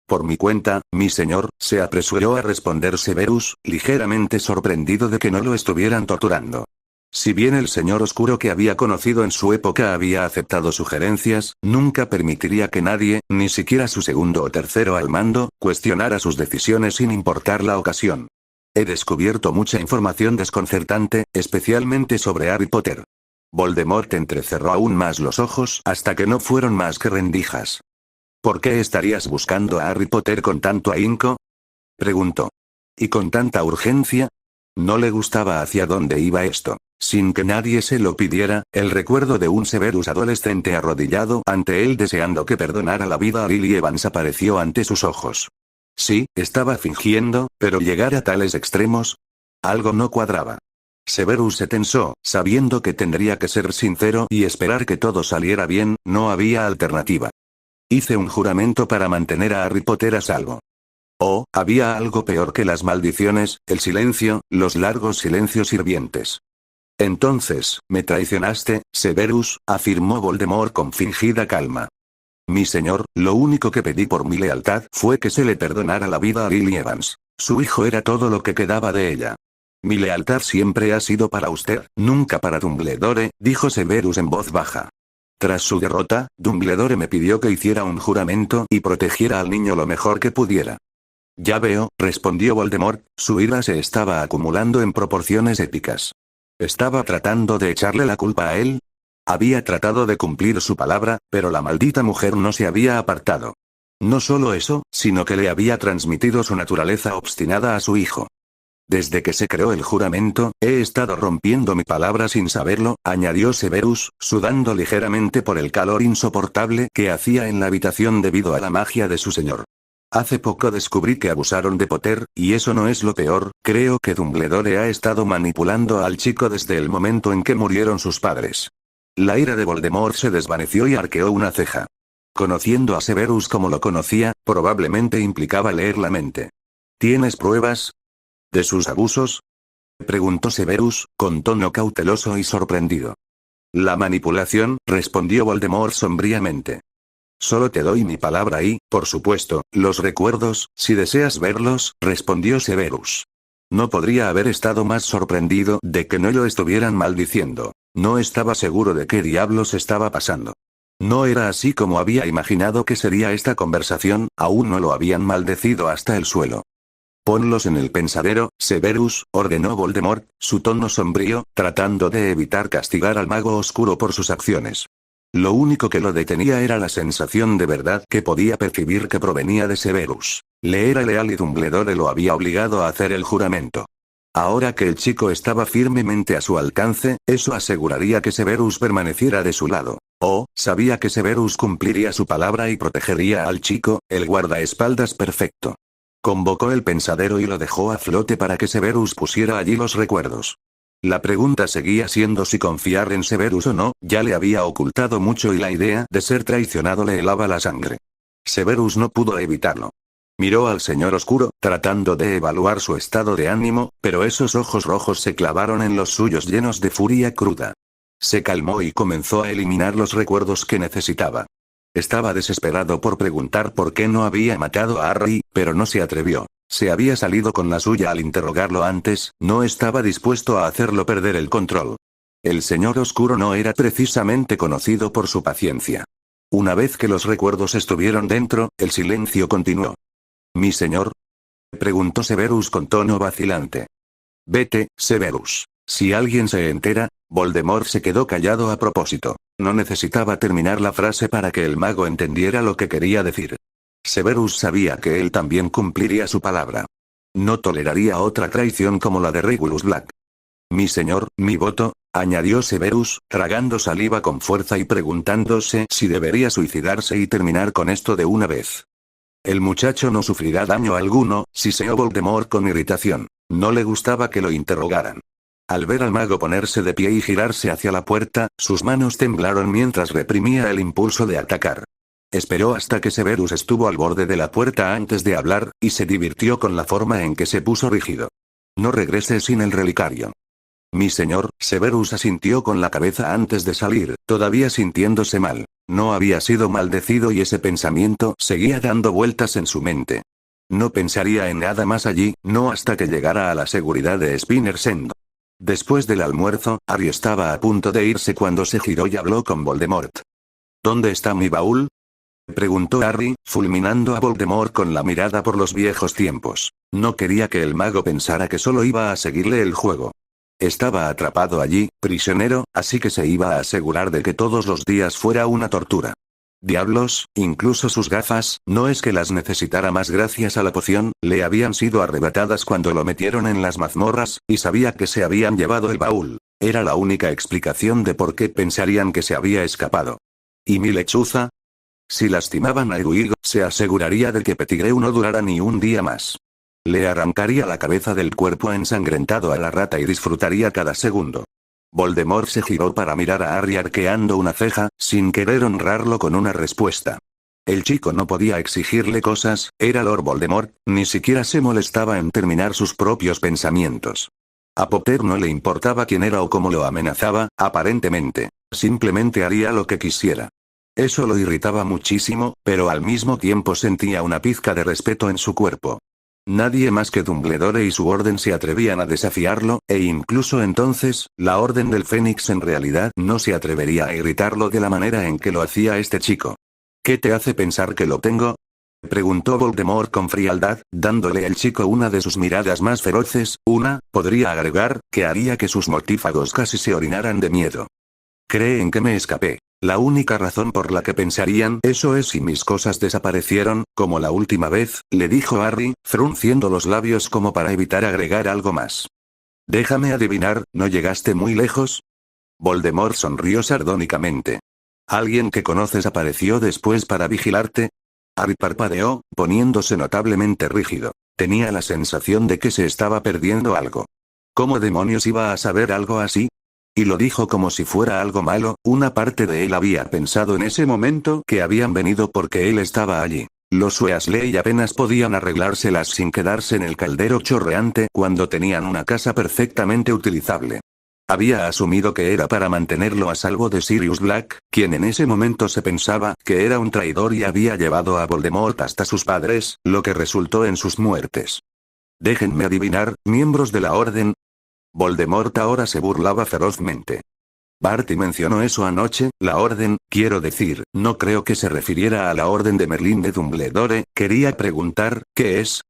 Por mi cuenta, mi señor, se apresuró a responder Severus, ligeramente sorprendido de que no lo estuvieran torturando. Si bien el señor oscuro que había conocido en su época había aceptado sugerencias, nunca permitiría que nadie, ni siquiera su segundo o tercero al mando, cuestionara sus decisiones sin importar la ocasión. He descubierto mucha información desconcertante, especialmente sobre Harry Potter. Voldemort entrecerró aún más los ojos hasta que no fueron más que rendijas. ¿Por qué estarías buscando a Harry Potter con tanto ahínco?, preguntó. ¿Y con tanta urgencia? No le gustaba hacia dónde iba esto. Sin que nadie se lo pidiera, el recuerdo de un Severus adolescente arrodillado ante él deseando que perdonara la vida a Lily Evans apareció ante sus ojos. Sí, estaba fingiendo, pero llegar a tales extremos. Algo no cuadraba. Severus se tensó, sabiendo que tendría que ser sincero y esperar que todo saliera bien, no había alternativa. Hice un juramento para mantener a Harry Potter a salvo. Oh, había algo peor que las maldiciones, el silencio, los largos silencios hirvientes. Entonces, me traicionaste, Severus, afirmó Voldemort con fingida calma. Mi señor, lo único que pedí por mi lealtad fue que se le perdonara la vida a Lily Evans. Su hijo era todo lo que quedaba de ella. Mi lealtad siempre ha sido para usted, nunca para Dumbledore, dijo Severus en voz baja. Tras su derrota, Dumbledore me pidió que hiciera un juramento y protegiera al niño lo mejor que pudiera. Ya veo, respondió Voldemort, su ira se estaba acumulando en proporciones épicas. ¿Estaba tratando de echarle la culpa a él? Había tratado de cumplir su palabra, pero la maldita mujer no se había apartado. No solo eso, sino que le había transmitido su naturaleza obstinada a su hijo. Desde que se creó el juramento, he estado rompiendo mi palabra sin saberlo, añadió Severus, sudando ligeramente por el calor insoportable que hacía en la habitación debido a la magia de su señor. Hace poco descubrí que abusaron de Potter, y eso no es lo peor, creo que Dumbledore ha estado manipulando al chico desde el momento en que murieron sus padres. La ira de Voldemort se desvaneció y arqueó una ceja. Conociendo a Severus como lo conocía, probablemente implicaba leer la mente. ¿Tienes pruebas de sus abusos?, preguntó Severus, con tono cauteloso y sorprendido. La manipulación, respondió Voldemort sombríamente. Solo te doy mi palabra y, por supuesto, los recuerdos, si deseas verlos, respondió Severus. No podría haber estado más sorprendido de que no lo estuvieran maldiciendo. No estaba seguro de qué diablos estaba pasando. No era así como había imaginado que sería esta conversación, aún no lo habían maldecido hasta el suelo. Ponlos en el pensadero, Severus, ordenó Voldemort, su tono sombrío, tratando de evitar castigar al mago oscuro por sus acciones. Lo único que lo detenía era la sensación de verdad que podía percibir que provenía de Severus. Le era leal y Dumbledore lo había obligado a hacer el juramento. Ahora que el chico estaba firmemente a su alcance, eso aseguraría que Severus permaneciera de su lado. Oh, sabía que Severus cumpliría su palabra y protegería al chico, el guardaespaldas perfecto. Convocó el pensadero y lo dejó a flote para que Severus pusiera allí los recuerdos. La pregunta seguía siendo si confiar en Severus o no, ya le había ocultado mucho y la idea de ser traicionado le helaba la sangre. Severus no pudo evitarlo. Miró al señor oscuro, tratando de evaluar su estado de ánimo, pero esos ojos rojos se clavaron en los suyos llenos de furia cruda. Se calmó y comenzó a eliminar los recuerdos que necesitaba. Estaba desesperado por preguntar por qué no había matado a Harry, pero no se atrevió. Se había salido con la suya al interrogarlo antes, no estaba dispuesto a hacerlo perder el control. El señor oscuro no era precisamente conocido por su paciencia. Una vez que los recuerdos estuvieron dentro, el silencio continuó. ¿Mi señor?, preguntó Severus con tono vacilante. Vete, Severus. Si alguien se entera. Voldemort se quedó callado a propósito. No necesitaba terminar la frase para que el mago entendiera lo que quería decir. Severus sabía que él también cumpliría su palabra. No toleraría otra traición como la de Regulus Black. Mi señor, mi voto, añadió Severus, tragando saliva con fuerza y preguntándose si debería suicidarse y terminar con esto de una vez. El muchacho no sufrirá daño alguno, siseó Voldemort con irritación. No le gustaba que lo interrogaran. Al ver al mago ponerse de pie y girarse hacia la puerta, sus manos temblaron mientras reprimía el impulso de atacar. Esperó hasta que Severus estuvo al borde de la puerta antes de hablar, y se divirtió con la forma en que se puso rígido. No regreses sin el relicario. Mi señor, Severus asintió con la cabeza antes de salir, todavía sintiéndose mal. No había sido maldecido y ese pensamiento seguía dando vueltas en su mente. No pensaría en nada más allí, no hasta que llegara a la seguridad de Spinner's End. Después del almuerzo, Harry estaba a punto de irse cuando se giró y habló con Voldemort. ¿Dónde está mi baúl?, preguntó Harry, fulminando a Voldemort con la mirada por los viejos tiempos. No quería que el mago pensara que solo iba a seguirle el juego. Estaba atrapado allí, prisionero, así que se iba a asegurar de que todos los días fuera una tortura. Diablos, incluso sus gafas, no es que las necesitara más gracias a la poción, le habían sido arrebatadas cuando lo metieron en las mazmorras, y sabía que se habían llevado el baúl. Era la única explicación de por qué pensarían que se había escapado. ¿Y mi lechuza? Si lastimaban a Hedwig, se aseguraría de que Pettigrew no durara ni un día más. Le arrancaría la cabeza del cuerpo ensangrentado a la rata y disfrutaría cada segundo. Voldemort se giró para mirar a Harry arqueando una ceja, sin querer honrarlo con una respuesta. El chico no podía exigirle cosas, era Lord Voldemort, ni siquiera se molestaba en terminar sus propios pensamientos. A Potter no le importaba quién era o cómo lo amenazaba, aparentemente. Simplemente haría lo que quisiera. Eso lo irritaba muchísimo, pero al mismo tiempo sentía una pizca de respeto en su cuerpo. Nadie más que Dumbledore y su orden se atrevían a desafiarlo, e incluso entonces, la Orden del Fénix en realidad no se atrevería a irritarlo de la manera en que lo hacía este chico. ¿Qué te hace pensar que lo tengo?, preguntó Voldemort con frialdad, dándole al chico una de sus miradas más feroces, podría agregar, que haría que sus mortífagos casi se orinaran de miedo. ¿Creen que me escapé? La única razón por la que pensarían eso es si mis cosas desaparecieron, como la última vez, le dijo Harry, frunciendo los labios como para evitar agregar algo más. Déjame adivinar, ¿no llegaste muy lejos? Voldemort sonrió sardónicamente. ¿Alguien que conoces apareció después para vigilarte? Harry parpadeó, poniéndose notablemente rígido. Tenía la sensación de que se estaba perdiendo algo. ¿Cómo demonios iba a saber algo así? Y lo dijo como si fuera algo malo, una parte de él había pensado en ese momento que habían venido porque él estaba allí. Los Weasley apenas podían arreglárselas sin quedarse en el caldero chorreante cuando tenían una casa perfectamente utilizable. Había asumido que era para mantenerlo a salvo de Sirius Black, quien en ese momento se pensaba que era un traidor y había llevado a Voldemort hasta sus padres, lo que resultó en sus muertes. Déjenme adivinar, miembros de la Orden. Voldemort ahora se burlaba ferozmente. Barty mencionó eso anoche, la Orden, quiero decir, no creo que se refiriera a la Orden de Merlín de Dumbledore, quería preguntar, ¿qué es?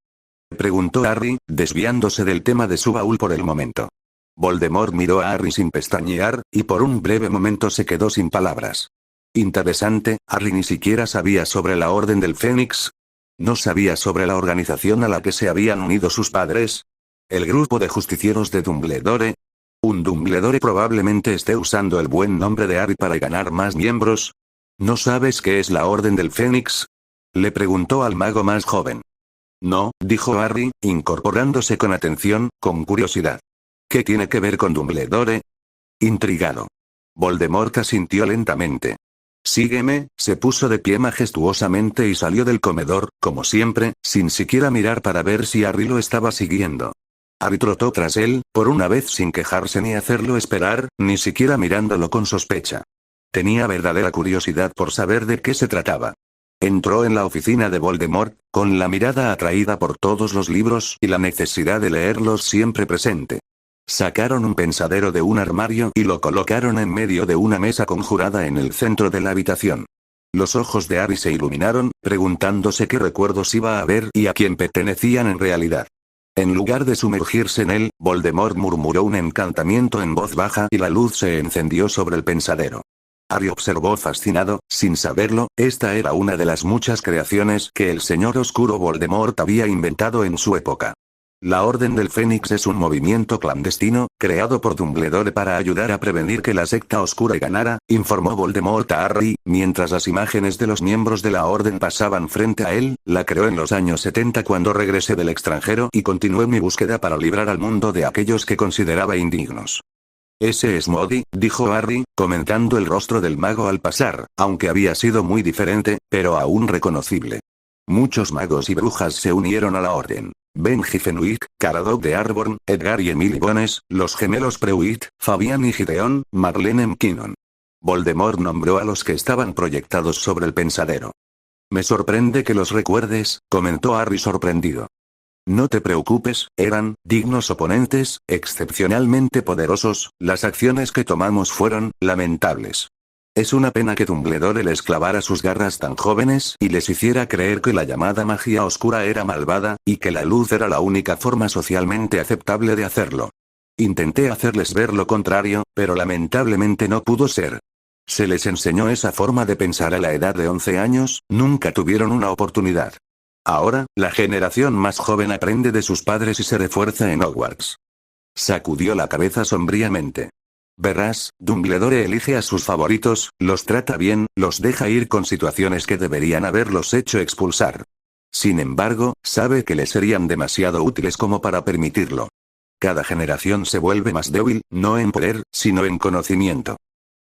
Preguntó Harry, desviándose del tema de su baúl por el momento. Voldemort miró a Harry sin pestañear, y por un breve momento se quedó sin palabras. Interesante, Harry ni siquiera sabía sobre la Orden del Fénix. No sabía sobre la organización a la que se habían unido sus padres. El grupo de justicieros de Dumbledore. Un Dumbledore probablemente esté usando el buen nombre de Harry para ganar más miembros. ¿No sabes qué es la Orden del Fénix?, le preguntó al mago más joven. No, dijo Harry, incorporándose con atención, con curiosidad. ¿Qué tiene que ver con Dumbledore? Intrigado. Voldemort asintió lentamente. Sígueme, se puso de pie majestuosamente y salió del comedor, como siempre, sin siquiera mirar para ver si Harry lo estaba siguiendo. Harry trotó tras él, por una vez sin quejarse ni hacerlo esperar, ni siquiera mirándolo con sospecha. Tenía verdadera curiosidad por saber de qué se trataba. Entró en la oficina de Voldemort, con la mirada atraída por todos los libros y la necesidad de leerlos siempre presente. Sacaron un pensadero de un armario y lo colocaron en medio de una mesa conjurada en el centro de la habitación. Los ojos de Harry se iluminaron, preguntándose qué recuerdos iba a ver y a quién pertenecían en realidad. En lugar de sumergirse en él, Voldemort murmuró un encantamiento en voz baja y la luz se encendió sobre el pensadero. Harry observó fascinado, sin saberlo, esta era una de las muchas creaciones que el señor oscuro Voldemort había inventado en su época. La Orden del Fénix es un movimiento clandestino, creado por Dumbledore para ayudar a prevenir que la secta oscura ganara, informó Voldemort a Harry, mientras las imágenes de los miembros de la Orden pasaban frente a él. La creó en los años 70 cuando regresé del extranjero y continué mi búsqueda para librar al mundo de aquellos que consideraba indignos. Ese es Moody, dijo Harry, comentando el rostro del mago al pasar, aunque había sido muy diferente, pero aún reconocible. Muchos magos y brujas se unieron a la Orden. Benji Fenwick, Caradoc de Arborn, Edgar y Emily Bones, los gemelos Prewitt, Fabián y Gideon, Marlene McKinnon. Voldemort nombró a los que estaban proyectados sobre el pensadero. Me sorprende que los recuerdes, comentó Harry sorprendido. No te preocupes, eran dignos oponentes, excepcionalmente poderosos, las acciones que tomamos fueron lamentables. Es una pena que Dumbledore les clavara sus garras tan jóvenes y les hiciera creer que la llamada magia oscura era malvada, y que la luz era la única forma socialmente aceptable de hacerlo. Intenté hacerles ver lo contrario, pero lamentablemente no pudo ser. Se les enseñó esa forma de pensar a la edad de 11 años, nunca tuvieron una oportunidad. Ahora, la generación más joven aprende de sus padres y se refuerza en Hogwarts. Sacudió la cabeza sombríamente. Verás, Dumbledore elige a sus favoritos, los trata bien, los deja ir con situaciones que deberían haberlos hecho expulsar. Sin embargo, sabe que les serían demasiado útiles como para permitirlo. Cada generación se vuelve más débil, no en poder, sino en conocimiento.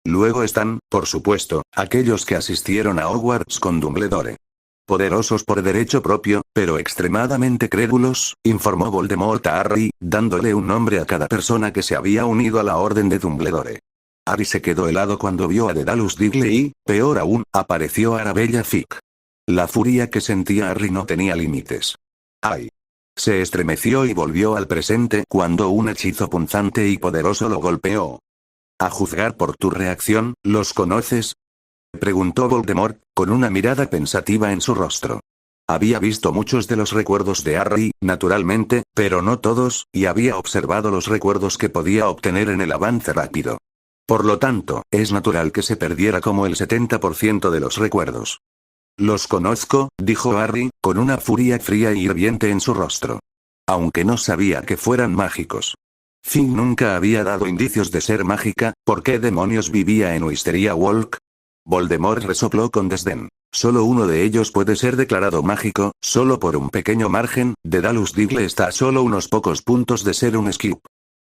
Luego están, por supuesto, aquellos que asistieron a Hogwarts con Dumbledore. Poderosos por derecho propio, pero extremadamente crédulos, informó Voldemort a Harry, dándole un nombre a cada persona que se había unido a la orden de Dumbledore. Harry se quedó helado cuando vio a Dedalus Digley y, peor aún, apareció Arabella Fick. La furia que sentía Harry no tenía límites. ¡Ay! Se estremeció y volvió al presente cuando un hechizo punzante y poderoso lo golpeó. A juzgar por tu reacción, ¿los conoces?, preguntó Voldemort, con una mirada pensativa en su rostro. Había visto muchos de los recuerdos de Harry, naturalmente, pero no todos, y había observado los recuerdos que podía obtener en el avance rápido. Por lo tanto, es natural que se perdiera como el 70% de los recuerdos. Los conozco, dijo Harry, con una furia fría y hirviente en su rostro. Aunque no sabía que fueran mágicos. Finn nunca había dado indicios de ser mágica, ¿por qué demonios vivía en Wisteria Walk? Voldemort resopló con desdén. Solo uno de ellos puede ser declarado mágico, solo por un pequeño margen. Dedalus Digley está a solo unos pocos puntos de ser un Skip.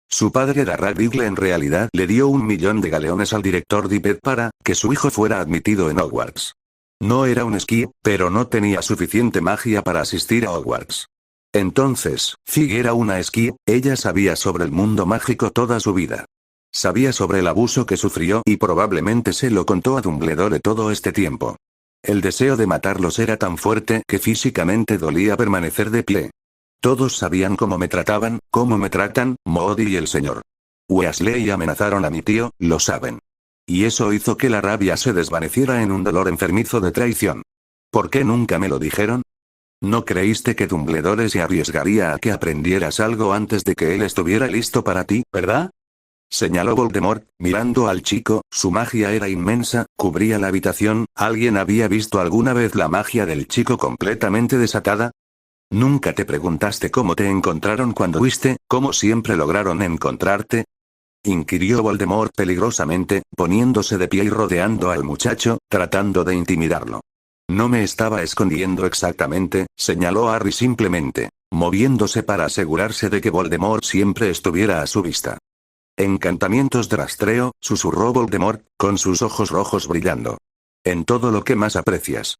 Su padre Darragh Digley en realidad le dio 1.000.000 de galeones al director Dippet para que su hijo fuera admitido en Hogwarts. No era un Skip, pero no tenía suficiente magia para asistir a Hogwarts. Entonces, Fig era una Skip, ella sabía sobre el mundo mágico toda su vida. Sabía sobre el abuso que sufrió y probablemente se lo contó a Dumbledore todo este tiempo. El deseo de matarlos era tan fuerte que físicamente dolía permanecer de pie. Todos sabían cómo me trataban, cómo me tratan, Moody y el señor Weasley amenazaron a mi tío, lo saben. Y eso hizo que la rabia se desvaneciera en un dolor enfermizo de traición. ¿Por qué nunca me lo dijeron? ¿No creíste que Dumbledore se arriesgaría a que aprendieras algo antes de que él estuviera listo para ti, verdad? Señaló Voldemort, mirando al chico, su magia era inmensa, cubría la habitación. ¿Alguien había visto alguna vez la magia del chico completamente desatada? ¿Nunca te preguntaste cómo te encontraron cuando huiste, cómo siempre lograron encontrarte? Inquirió Voldemort peligrosamente, poniéndose de pie y rodeando al muchacho, tratando de intimidarlo. No me estaba escondiendo exactamente, señaló Harry simplemente, moviéndose para asegurarse de que Voldemort siempre estuviera a su vista. Encantamientos de rastreo, susurró Voldemort, con sus ojos rojos brillando. En todo lo que más aprecias.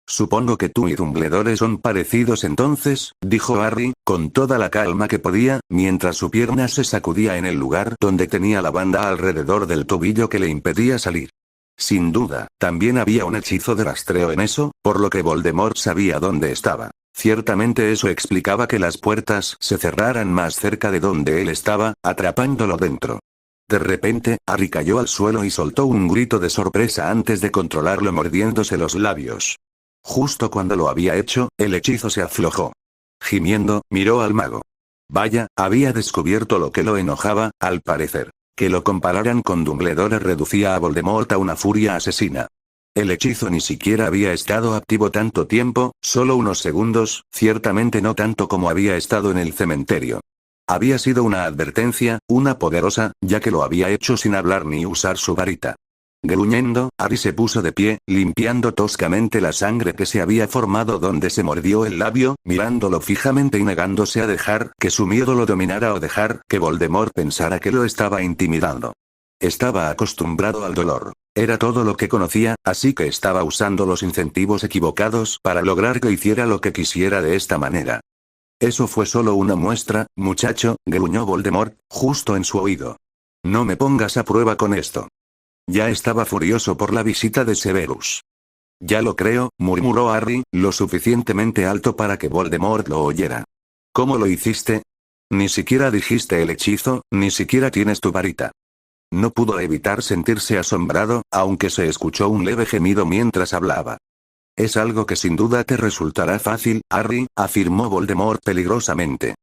Supongo que tú y Dumbledore son parecidos entonces, dijo Harry, con toda la calma que podía, mientras su pierna se sacudía en el lugar donde tenía la banda alrededor del tobillo que le impedía salir. Sin duda, también había un hechizo de rastreo en eso, por lo que Voldemort sabía dónde estaba. Ciertamente eso explicaba que las puertas se cerraran más cerca de donde él estaba, atrapándolo dentro. De repente, Harry cayó al suelo y soltó un grito de sorpresa antes de controlarlo mordiéndose los labios. Justo cuando lo había hecho, el hechizo se aflojó. Gimiendo, miró al mago. Vaya, había descubierto lo que lo enojaba, al parecer. Que lo compararan con Dumbledore reducía a Voldemort a una furia asesina. El hechizo ni siquiera había estado activo tanto tiempo, solo unos segundos, ciertamente no tanto como había estado en el cementerio. Había sido una advertencia, una poderosa, ya que lo había hecho sin hablar ni usar su varita. Gruñendo, Harry se puso de pie, limpiando toscamente la sangre que se había formado donde se mordió el labio, mirándolo fijamente y negándose a dejar que su miedo lo dominara o dejar que Voldemort pensara que lo estaba intimidando. Estaba acostumbrado al dolor. Era todo lo que conocía, así que estaba usando los incentivos equivocados para lograr que hiciera lo que quisiera de esta manera. Eso fue solo una muestra, muchacho, gruñó Voldemort, justo en su oído. No me pongas a prueba con esto. Ya estaba furioso por la visita de Severus. Ya lo creo, murmuró Harry, lo suficientemente alto para que Voldemort lo oyera. ¿Cómo lo hiciste? Ni siquiera dijiste el hechizo, ni siquiera tienes tu varita. No pudo evitar sentirse asombrado, aunque se escuchó un leve gemido mientras hablaba. Es algo que sin duda te resultará fácil, Harry, afirmó Voldemort peligrosamente.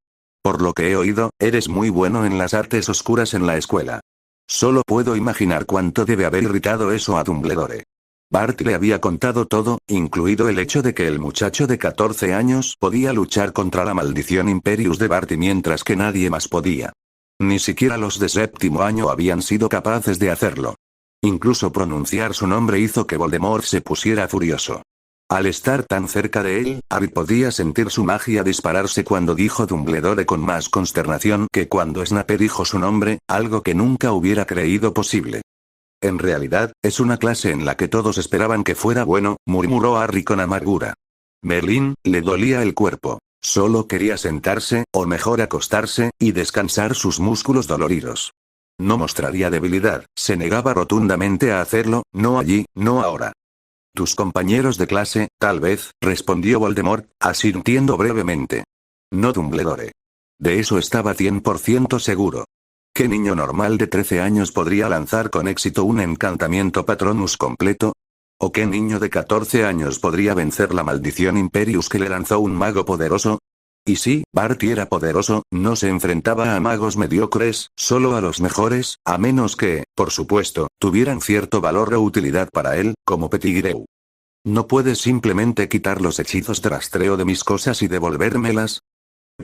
Por lo que he oído, eres muy bueno en las artes oscuras en la escuela. Solo puedo imaginar cuánto debe haber irritado eso a Dumbledore. Bart le había contado todo, incluido el hecho de que el muchacho de 14 años podía luchar contra la maldición Imperius de Barty mientras que nadie más podía. Ni siquiera los de séptimo año habían sido capaces de hacerlo. Incluso pronunciar su nombre hizo que Voldemort se pusiera furioso. Al estar tan cerca de él, Harry podía sentir su magia dispararse cuando dijo Dumbledore con más consternación que cuando Snape dijo su nombre, algo que nunca hubiera creído posible. En realidad, es una clase en la que todos esperaban que fuera bueno, murmuró Harry con amargura. Merlín, le dolía el cuerpo. Solo quería sentarse, o mejor acostarse, y descansar sus músculos doloridos. No mostraría debilidad, se negaba rotundamente a hacerlo, no allí, no ahora. Tus compañeros de clase, tal vez, respondió Voldemort, asintiendo brevemente. No Dumbledore. De eso estaba 100% seguro. ¿Qué niño normal de 13 años podría lanzar con éxito un encantamiento Patronus completo? ¿O qué niño de 14 años podría vencer la maldición Imperius que le lanzó un mago poderoso? Y sí, Barty era poderoso, no se enfrentaba a magos mediocres, solo a los mejores, a menos que, por supuesto, tuvieran cierto valor o utilidad para él, como Pettigrew. ¿No puedes simplemente quitar los hechizos de rastreo de mis cosas y devolvérmelas?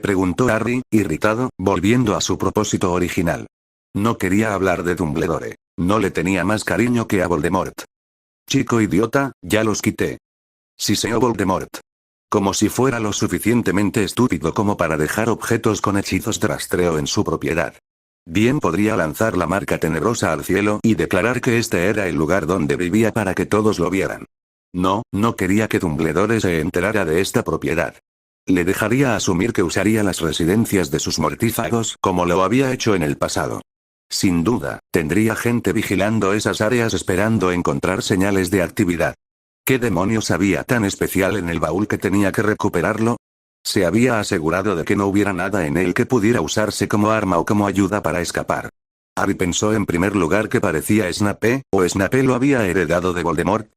Preguntó Harry, irritado, volviendo a su propósito original. No quería hablar de Dumbledore. No le tenía más cariño que a Voldemort. Chico idiota, ya los quité. Siseó Voldemort. Como si fuera lo suficientemente estúpido como para dejar objetos con hechizos de rastreo en su propiedad. Bien podría lanzar la marca tenebrosa al cielo y declarar que este era el lugar donde vivía para que todos lo vieran. No, no quería que Dumbledore se enterara de esta propiedad. Le dejaría asumir que usaría las residencias de sus mortífagos como lo había hecho en el pasado. Sin duda, tendría gente vigilando esas áreas esperando encontrar señales de actividad. ¿Qué demonios había tan especial en el baúl que tenía que recuperarlo? Se había asegurado de que no hubiera nada en él que pudiera usarse como arma o como ayuda para escapar. Harry pensó en primer lugar que parecía Snape, o Snape lo había heredado de Voldemort.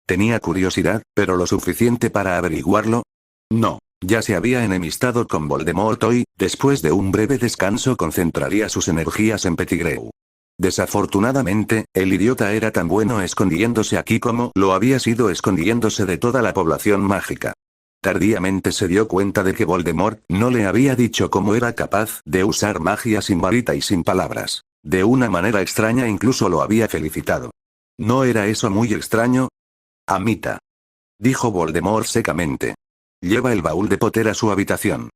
Tenía curiosidad, pero lo suficiente para averiguarlo. No. Ya se había enemistado con Voldemort hoy, después de un breve descanso concentraría sus energías en Pettigrew. Desafortunadamente, el idiota era tan bueno escondiéndose aquí como lo había sido escondiéndose de toda la población mágica. Tardíamente se dio cuenta de que Voldemort no le había dicho cómo era capaz de usar magia sin varita y sin palabras. De una manera extraña incluso lo había felicitado. ¿No era eso muy extraño? Amita. Dijo Voldemort secamente. Lleva el baúl de Potter a su habitación.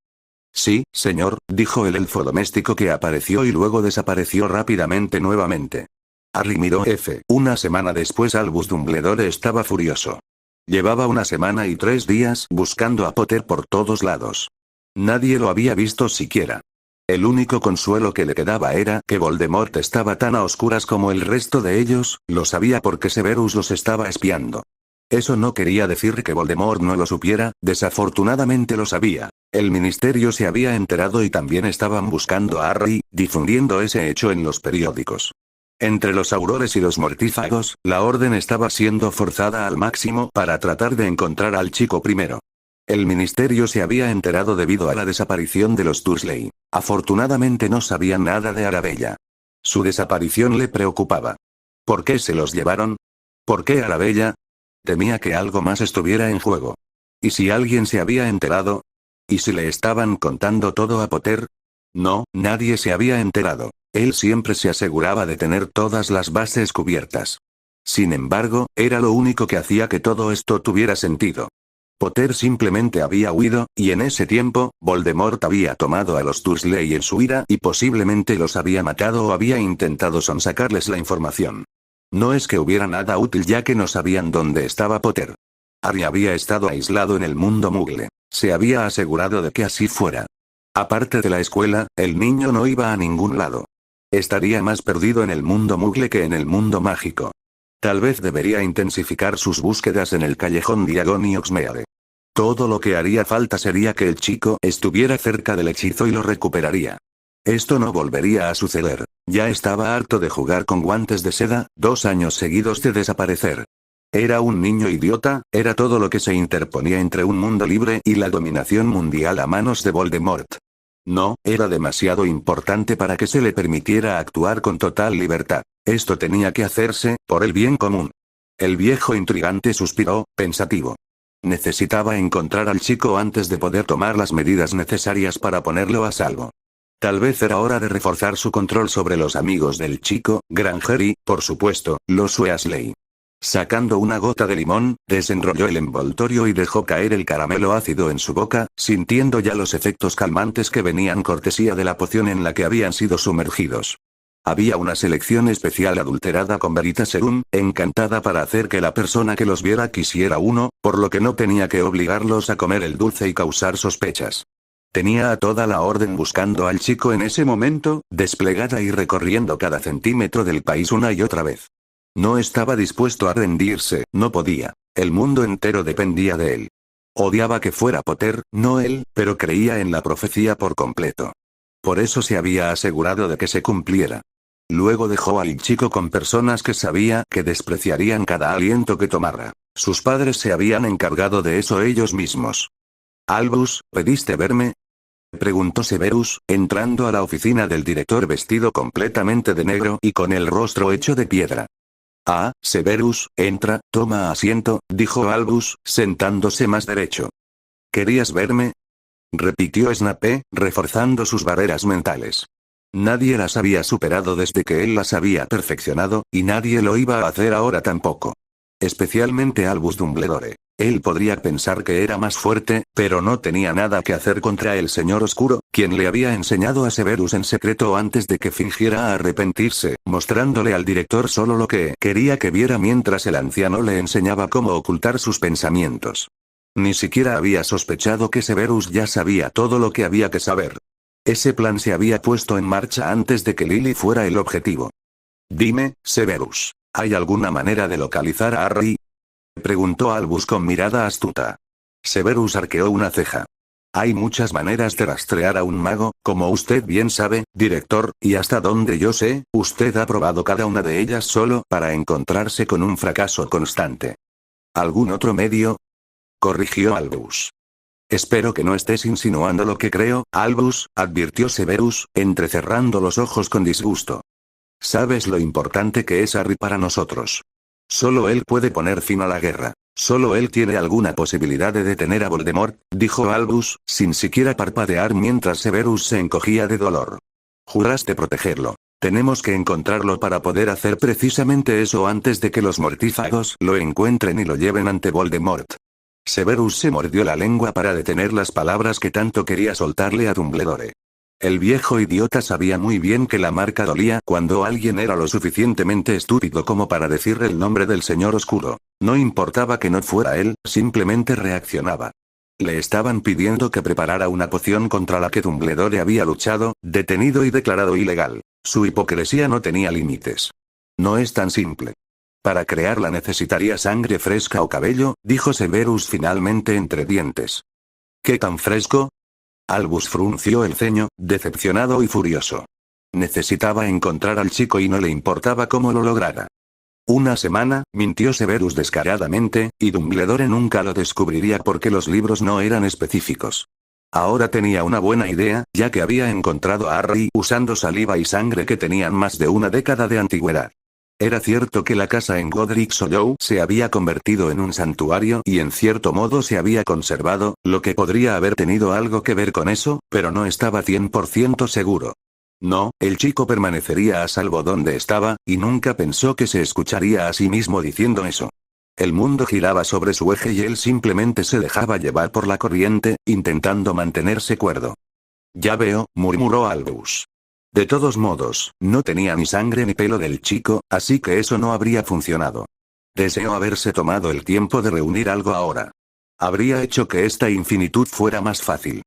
Sí, señor, dijo el elfo doméstico que apareció y luego desapareció rápidamente nuevamente. Harry miró Una semana después Albus Dumbledore estaba furioso. Llevaba una semana y 3 días buscando a Potter por todos lados. Nadie lo había visto siquiera. El único consuelo que le quedaba era que Voldemort estaba tan a oscuras como el resto de ellos, lo sabía porque Severus los estaba espiando. Eso no quería decir que Voldemort no lo supiera, desafortunadamente lo sabía. El ministerio se había enterado y también estaban buscando a Harry, difundiendo ese hecho en los periódicos. Entre los aurores y los mortífagos, la orden estaba siendo forzada al máximo para tratar de encontrar al chico primero. El ministerio se había enterado debido a la desaparición de los Dursley. Afortunadamente no sabían nada de Arabella. Su desaparición le preocupaba. ¿Por qué se los llevaron? ¿Por qué Arabella? Temía que algo más estuviera en juego. ¿Y si alguien se había enterado? ¿Y si le estaban contando todo a Potter? No, nadie se había enterado. Él siempre se aseguraba de tener todas las bases cubiertas. Sin embargo, era lo único que hacía que todo esto tuviera sentido. Potter simplemente había huido, y en ese tiempo, Voldemort había tomado a los Dursley en su ira y posiblemente los había matado o había intentado sonsacarles la información. No es que hubiera nada útil ya que no sabían dónde estaba Potter. Harry había estado aislado en el mundo Muggle. Se había asegurado de que así fuera. Aparte de la escuela, el niño no iba a ningún lado. Estaría más perdido en el mundo Mugle que en el mundo mágico. Tal vez debería intensificar sus búsquedas en el callejón Diagon y Oxmeade. Todo lo que haría falta sería que el chico estuviera cerca del hechizo y lo recuperaría. Esto no volvería a suceder. Ya estaba harto de jugar con guantes de seda, 2 años seguidos de desaparecer. Era un niño idiota, era todo lo que se interponía entre un mundo libre y la dominación mundial a manos de Voldemort. No, era demasiado importante para que se le permitiera actuar con total libertad. Esto tenía que hacerse, por el bien común. El viejo intrigante suspiró, pensativo. Necesitaba encontrar al chico antes de poder tomar las medidas necesarias para ponerlo a salvo. Tal vez era hora de reforzar su control sobre los amigos del chico, Granger y, por supuesto, los Weasley. Sacando una gota de limón, desenrolló el envoltorio y dejó caer el caramelo ácido en su boca, sintiendo ya los efectos calmantes que venían cortesía de la poción en la que habían sido sumergidos. Había una selección especial adulterada con Veritaserum, encantada para hacer que la persona que los viera quisiera uno, por lo que no tenía que obligarlos a comer el dulce y causar sospechas. Tenía a toda la orden buscando al chico en ese momento, desplegada y recorriendo cada centímetro del país una y otra vez. No estaba dispuesto a rendirse, no podía. El mundo entero dependía de él. Odiaba que fuera Potter, no él, pero creía en la profecía por completo. Por eso se había asegurado de que se cumpliera. Luego dejó al chico con personas que sabía que despreciarían cada aliento que tomara. Sus padres se habían encargado de eso ellos mismos. «Albus, ¿pediste verme?», preguntó Severus, entrando a la oficina del director vestido completamente de negro y con el rostro hecho de piedra. «Ah, Severus, entra, toma asiento», dijo Albus, sentándose más derecho. «¿Querías verme?», repitió Snape, reforzando sus barreras mentales. Nadie las había superado desde que él las había perfeccionado, y nadie lo iba a hacer ahora tampoco. Especialmente Albus Dumbledore. Él podría pensar que era más fuerte, pero no tenía nada que hacer contra el Señor Oscuro, quien le había enseñado a Severus en secreto antes de que fingiera arrepentirse, mostrándole al director solo lo que quería que viera mientras el anciano le enseñaba cómo ocultar sus pensamientos. Ni siquiera había sospechado que Severus ya sabía todo lo que había que saber. Ese plan se había puesto en marcha antes de que Lily fuera el objetivo. «Dime, Severus, ¿hay alguna manera de localizar a Harry?», preguntó Albus con mirada astuta. Severus arqueó una ceja. «Hay muchas maneras de rastrear a un mago, como usted bien sabe, director, y hasta donde yo sé, usted ha probado cada una de ellas solo para encontrarse con un fracaso constante». «¿Algún otro medio?», corrigió Albus. «Espero que no estés insinuando lo que creo, Albus», advirtió Severus, entrecerrando los ojos con disgusto. «Sabes lo importante que es Harry para nosotros. Solo él puede poner fin a la guerra. Solo él tiene alguna posibilidad de detener a Voldemort», dijo Albus, sin siquiera parpadear mientras Severus se encogía de dolor. «Juraste protegerlo. Tenemos que encontrarlo para poder hacer precisamente eso antes de que los mortífagos lo encuentren y lo lleven ante Voldemort». Severus se mordió la lengua para detener las palabras que tanto quería soltarle a Dumbledore. El viejo idiota sabía muy bien que la marca dolía cuando alguien era lo suficientemente estúpido como para decir el nombre del Señor Oscuro. No importaba que no fuera él, simplemente reaccionaba. Le estaban pidiendo que preparara una poción contra la que Dumbledore había luchado, detenido y declarado ilegal. Su hipocresía no tenía límites. «No es tan simple. Para crearla necesitaría sangre fresca o cabello», dijo Severus finalmente entre dientes. «¿Qué tan fresco?». Albus frunció el ceño, decepcionado y furioso. Necesitaba encontrar al chico y no le importaba cómo lo lograra. «Una semana», mintió Severus descaradamente, y Dumbledore nunca lo descubriría porque los libros no eran específicos. Ahora tenía una buena idea, ya que había encontrado a Harry usando saliva y sangre que tenían más de una década de antigüedad. Era cierto que la casa en Godric Hollow se había convertido en un santuario y en cierto modo se había conservado, lo que podría haber tenido algo que ver con eso, pero no estaba 100% seguro. No, el chico permanecería a salvo donde estaba, y nunca pensó que se escucharía a sí mismo diciendo eso. El mundo giraba sobre su eje y él simplemente se dejaba llevar por la corriente, intentando mantenerse cuerdo. «Ya veo», murmuró Albus. De todos modos, no tenía ni sangre ni pelo del chico, así que eso no habría funcionado. Deseó haberse tomado el tiempo de reunir algo ahora. Habría hecho que esta infinitud fuera más fácil.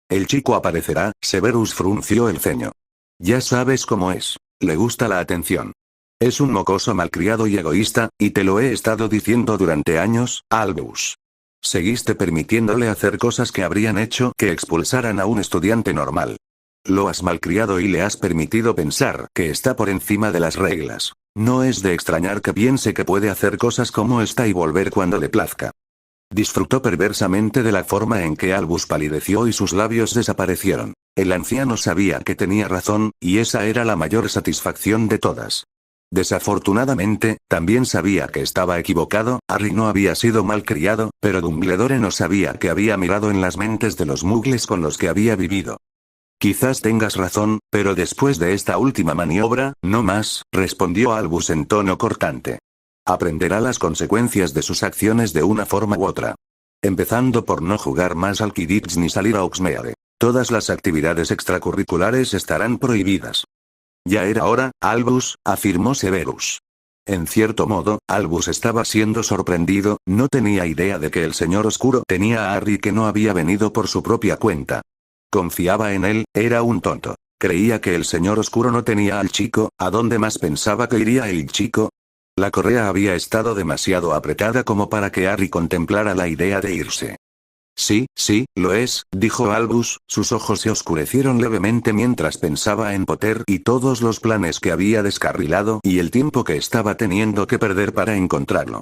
El chico aparecerá, Severus frunció el ceño. Ya sabes cómo es. Le gusta la atención. Es un mocoso malcriado y egoísta, y te lo he estado diciendo durante años, Albus. Seguiste permitiéndole hacer cosas que habrían hecho que expulsaran a un estudiante normal. Lo has malcriado y le has permitido pensar que está por encima de las reglas. No es de extrañar que piense que puede hacer cosas como esta y volver cuando le plazca. Disfrutó perversamente de la forma en que Albus palideció y sus labios desaparecieron. El anciano sabía que tenía razón, y esa era la mayor satisfacción de todas. Desafortunadamente, también sabía que estaba equivocado. Harry no había sido malcriado, pero Dumbledore no sabía que había mirado en las mentes de los muggles con los que había vivido. Quizás tengas razón, pero después de esta última maniobra, no más, respondió Albus en tono cortante. Aprenderá las consecuencias de sus acciones de una forma u otra. Empezando por no jugar más al Quidditch ni salir a Hogsmeade. Todas las actividades extracurriculares estarán prohibidas. Ya era hora, Albus, afirmó Severus. En cierto modo, Albus estaba siendo sorprendido, no tenía idea de que el señor oscuro tenía a Harry que no había venido por su propia cuenta. Confiaba en él, era un tonto. Creía que el señor oscuro no tenía al chico, ¿a dónde más pensaba que iría el chico? La correa había estado demasiado apretada como para que Harry contemplara la idea de irse. Sí, lo es, dijo Albus, sus ojos se oscurecieron levemente mientras pensaba en Potter y todos los planes que había descarrilado y el tiempo que estaba teniendo que perder para encontrarlo.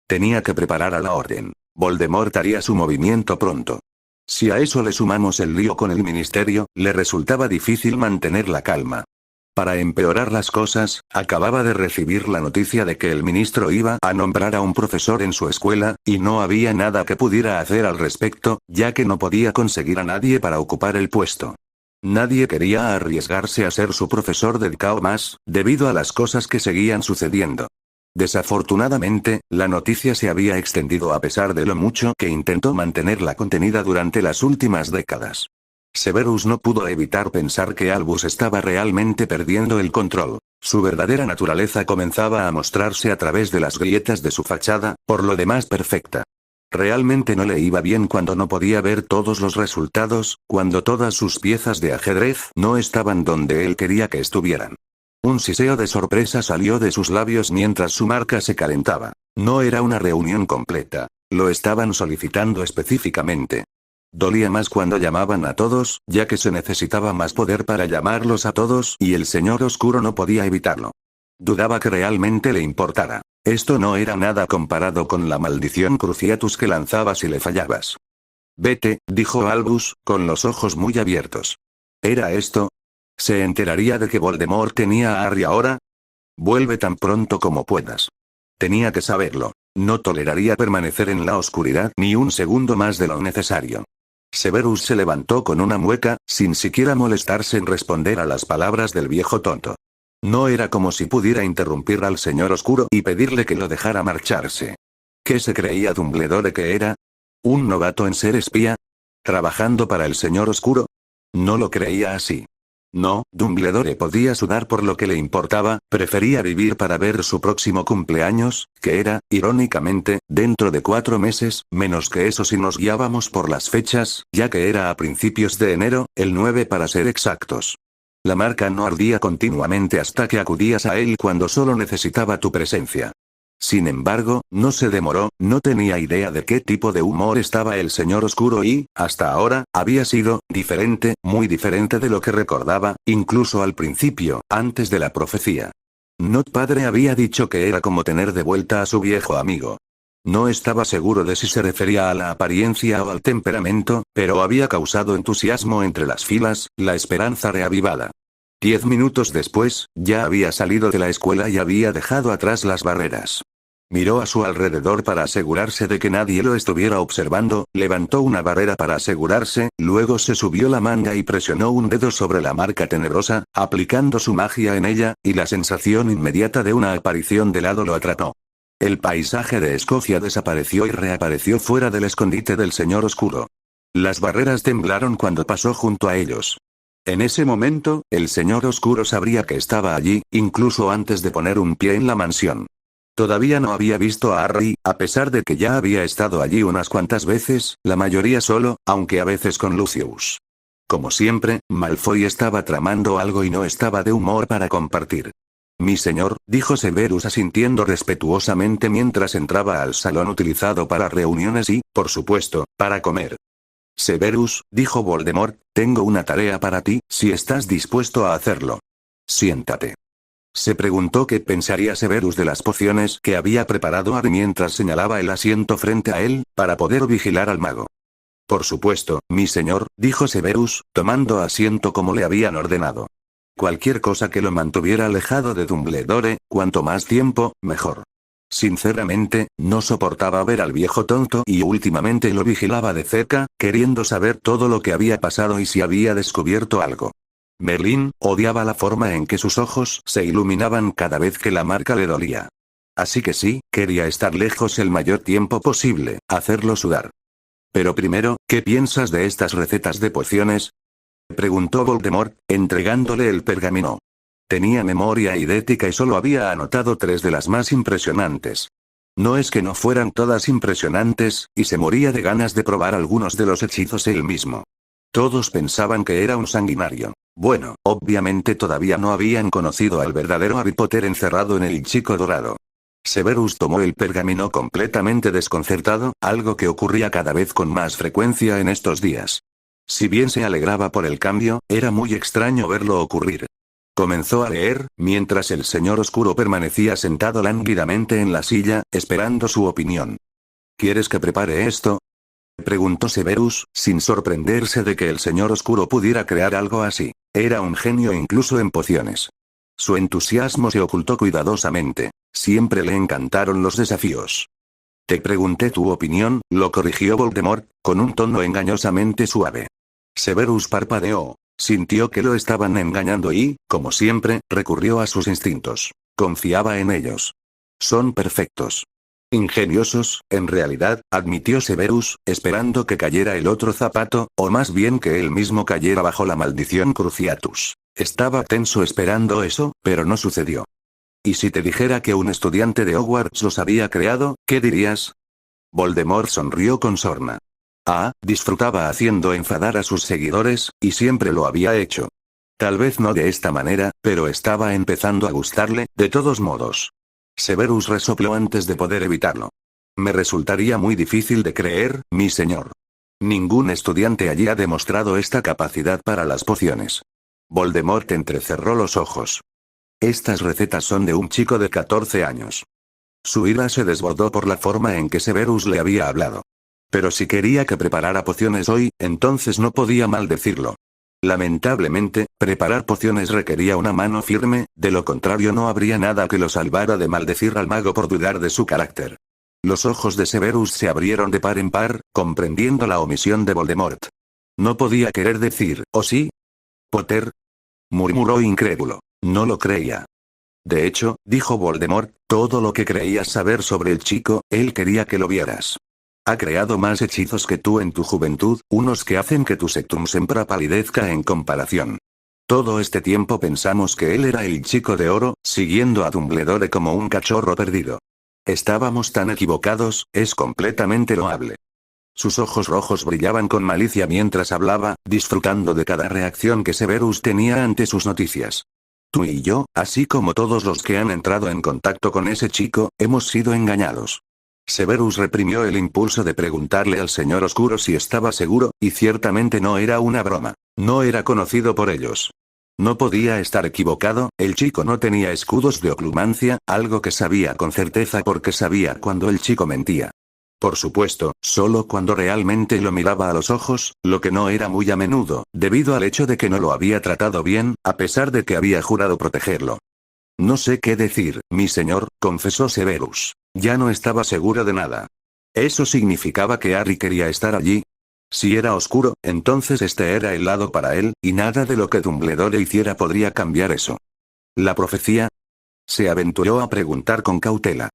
Tenía que preparar a la orden. Voldemort haría su movimiento pronto. Si a eso le sumamos el lío con el ministerio, le resultaba difícil mantener la calma. Para empeorar las cosas, acababa de recibir la noticia de que el ministro iba a nombrar a un profesor en su escuela, y no había nada que pudiera hacer al respecto, ya que no podía conseguir a nadie para ocupar el puesto. Nadie quería arriesgarse a ser su profesor dedicado más, debido a las cosas que seguían sucediendo. Desafortunadamente, la noticia se había extendido a pesar de lo mucho que intentó mantenerla contenida durante las últimas décadas. Severus no pudo evitar pensar que Albus estaba realmente perdiendo el control. Su verdadera naturaleza comenzaba a mostrarse a través de las grietas de su fachada, por lo demás perfecta. Realmente no le iba bien cuando no podía ver todos los resultados, cuando todas sus piezas de ajedrez no estaban donde él quería que estuvieran. Un siseo de sorpresa salió de sus labios mientras su marca se calentaba. No era una reunión completa. Lo estaban solicitando específicamente. Dolía más cuando llamaban a todos, ya que se necesitaba más poder para llamarlos a todos y el señor oscuro no podía evitarlo. Dudaba que realmente le importara. Esto no era nada comparado con la maldición Cruciatus que lanzabas si le fallabas. Vete, dijo Albus, con los ojos muy abiertos. ¿Era esto? ¿Se enteraría de que Voldemort tenía a Harry ahora? Vuelve tan pronto como puedas. Tenía que saberlo. No toleraría permanecer en la oscuridad ni un segundo más de lo necesario. Severus se levantó con una mueca, sin siquiera molestarse en responder a las palabras del viejo tonto. No era como si pudiera interrumpir al señor oscuro y pedirle que lo dejara marcharse. ¿Qué se creía Dumbledore que era? ¿Un novato en ser espía? ¿Trabajando para el señor oscuro? No lo creía así. No, Dumbledore podía sudar por lo que le importaba, prefería vivir para ver su próximo cumpleaños, que era, irónicamente, dentro de 4 meses, menos que eso si nos guiábamos por las fechas, ya que era a principios de enero, el 9 para ser exactos. La marca no ardía continuamente hasta que acudías a él cuando solo necesitaba tu presencia. Sin embargo, no se demoró, no tenía idea de qué tipo de humor estaba el señor oscuro y, hasta ahora, había sido diferente, muy diferente de lo que recordaba, incluso al principio, antes de la profecía. Not padre había dicho que era como tener de vuelta a su viejo amigo. No estaba seguro de si se refería a la apariencia o al temperamento, pero había causado entusiasmo entre las filas, la esperanza reavivada. 10 minutos después, ya había salido de la escuela y había dejado atrás las barreras. Miró a su alrededor para asegurarse de que nadie lo estuviera observando, levantó una barrera para asegurarse, luego se subió la manga y presionó un dedo sobre la marca tenebrosa, aplicando su magia en ella, y la sensación inmediata de una aparición de lado lo atrapó. El paisaje de Escocia desapareció y reapareció fuera del escondite del señor oscuro. Las barreras temblaron cuando pasó junto a ellos. En ese momento, el señor oscuro sabría que estaba allí, incluso antes de poner un pie en la mansión. Todavía no había visto a Harry, a pesar de que ya había estado allí unas cuantas veces, la mayoría solo, aunque a veces con Lucius. Como siempre, Malfoy estaba tramando algo y no estaba de humor para compartir. Mi señor, dijo Severus asintiendo respetuosamente mientras entraba al salón utilizado para reuniones y, por supuesto, para comer. Severus, dijo Voldemort, tengo una tarea para ti, si estás dispuesto a hacerlo. Siéntate. Se preguntó qué pensaría Severus de las pociones que había preparado Harry mientras señalaba el asiento frente a él, para poder vigilar al mago. Por supuesto, mi señor, dijo Severus, tomando asiento como le habían ordenado. Cualquier cosa que lo mantuviera alejado de Dumbledore, cuanto más tiempo, mejor. Sinceramente, no soportaba ver al viejo tonto y últimamente lo vigilaba de cerca, queriendo saber todo lo que había pasado y si había descubierto algo. Merlín odiaba la forma en que sus ojos se iluminaban cada vez que la marca le dolía. Así que sí, quería estar lejos el mayor tiempo posible, hacerlo sudar. Pero primero, ¿qué piensas de estas recetas de pociones? Preguntó Voldemort, entregándole el pergamino. Tenía memoria idética y solo había anotado 3 de las más impresionantes. No es que no fueran todas impresionantes, y se moría de ganas de probar algunos de los hechizos él mismo. Todos pensaban que era un sanguinario. Bueno, obviamente todavía no habían conocido al verdadero Harry Potter encerrado en el Chico Dorado. Severus tomó el pergamino completamente desconcertado, algo que ocurría cada vez con más frecuencia en estos días. Si bien se alegraba por el cambio, era muy extraño verlo ocurrir. Comenzó a leer, mientras el señor oscuro permanecía sentado lánguidamente en la silla, esperando su opinión. ¿Quieres que prepare esto? Preguntó Severus, sin sorprenderse de que el señor oscuro pudiera crear algo así. Era un genio incluso en pociones. Su entusiasmo se ocultó cuidadosamente. Siempre le encantaron los desafíos. Te pregunté tu opinión, lo corrigió Voldemort, con un tono engañosamente suave. Severus parpadeó. Sintió que lo estaban engañando y, como siempre, recurrió a sus instintos. Confiaba en ellos. Son perfectos. Ingeniosos, en realidad, admitió Severus, esperando que cayera el otro zapato, o más bien que él mismo cayera bajo la maldición Cruciatus. Estaba tenso esperando eso, pero no sucedió. ¿Y si te dijera que un estudiante de Hogwarts los había creado, qué dirías? Voldemort sonrió con sorna. Ah, disfrutaba haciendo enfadar a sus seguidores, y siempre lo había hecho. Tal vez no de esta manera, pero estaba empezando a gustarle, de todos modos. Severus resopló antes de poder evitarlo. Me resultaría muy difícil de creer, mi señor. Ningún estudiante allí ha demostrado esta capacidad para las pociones. Voldemort entrecerró los ojos. Estas recetas son de un chico de 14 años. Su ira se desbordó por la forma en que Severus le había hablado. Pero si quería que preparara pociones hoy, entonces no podía maldecirlo. Lamentablemente, preparar pociones requería una mano firme, de lo contrario no habría nada que lo salvara de maldecir al mago por dudar de su carácter. Los ojos de Severus se abrieron de par en par, comprendiendo la omisión de Voldemort. No podía querer decir, ¿o sí? ¿Potter? Murmuró incrédulo. No lo creía. De hecho, dijo Voldemort, todo lo que creías saber sobre el chico, él quería que lo vieras. Ha creado más hechizos que tú en tu juventud, unos que hacen que tu Sectum Sempra palidezca en comparación. Todo este tiempo pensamos que él era el chico de oro, siguiendo a Dumbledore como un cachorro perdido. Estábamos tan equivocados, es completamente loable. Sus ojos rojos brillaban con malicia mientras hablaba, disfrutando de cada reacción que Severus tenía ante sus noticias. Tú y yo, así como todos los que han entrado en contacto con ese chico, hemos sido engañados. Severus reprimió el impulso de preguntarle al señor oscuro si estaba seguro, y ciertamente no era una broma. No era conocido por ellos. No podía estar equivocado, el chico no tenía escudos de oclumancia, algo que sabía con certeza porque sabía cuando el chico mentía. Por supuesto, solo cuando realmente lo miraba a los ojos, lo que no era muy a menudo, debido al hecho de que no lo había tratado bien, a pesar de que había jurado protegerlo. No sé qué decir, mi señor, confesó Severus. Ya no estaba seguro de nada. ¿Eso significaba que Harry quería estar allí? Si era oscuro, entonces este era el lado para él, y nada de lo que Dumbledore hiciera podría cambiar eso. ¿La profecía? Se aventuró a preguntar con cautela.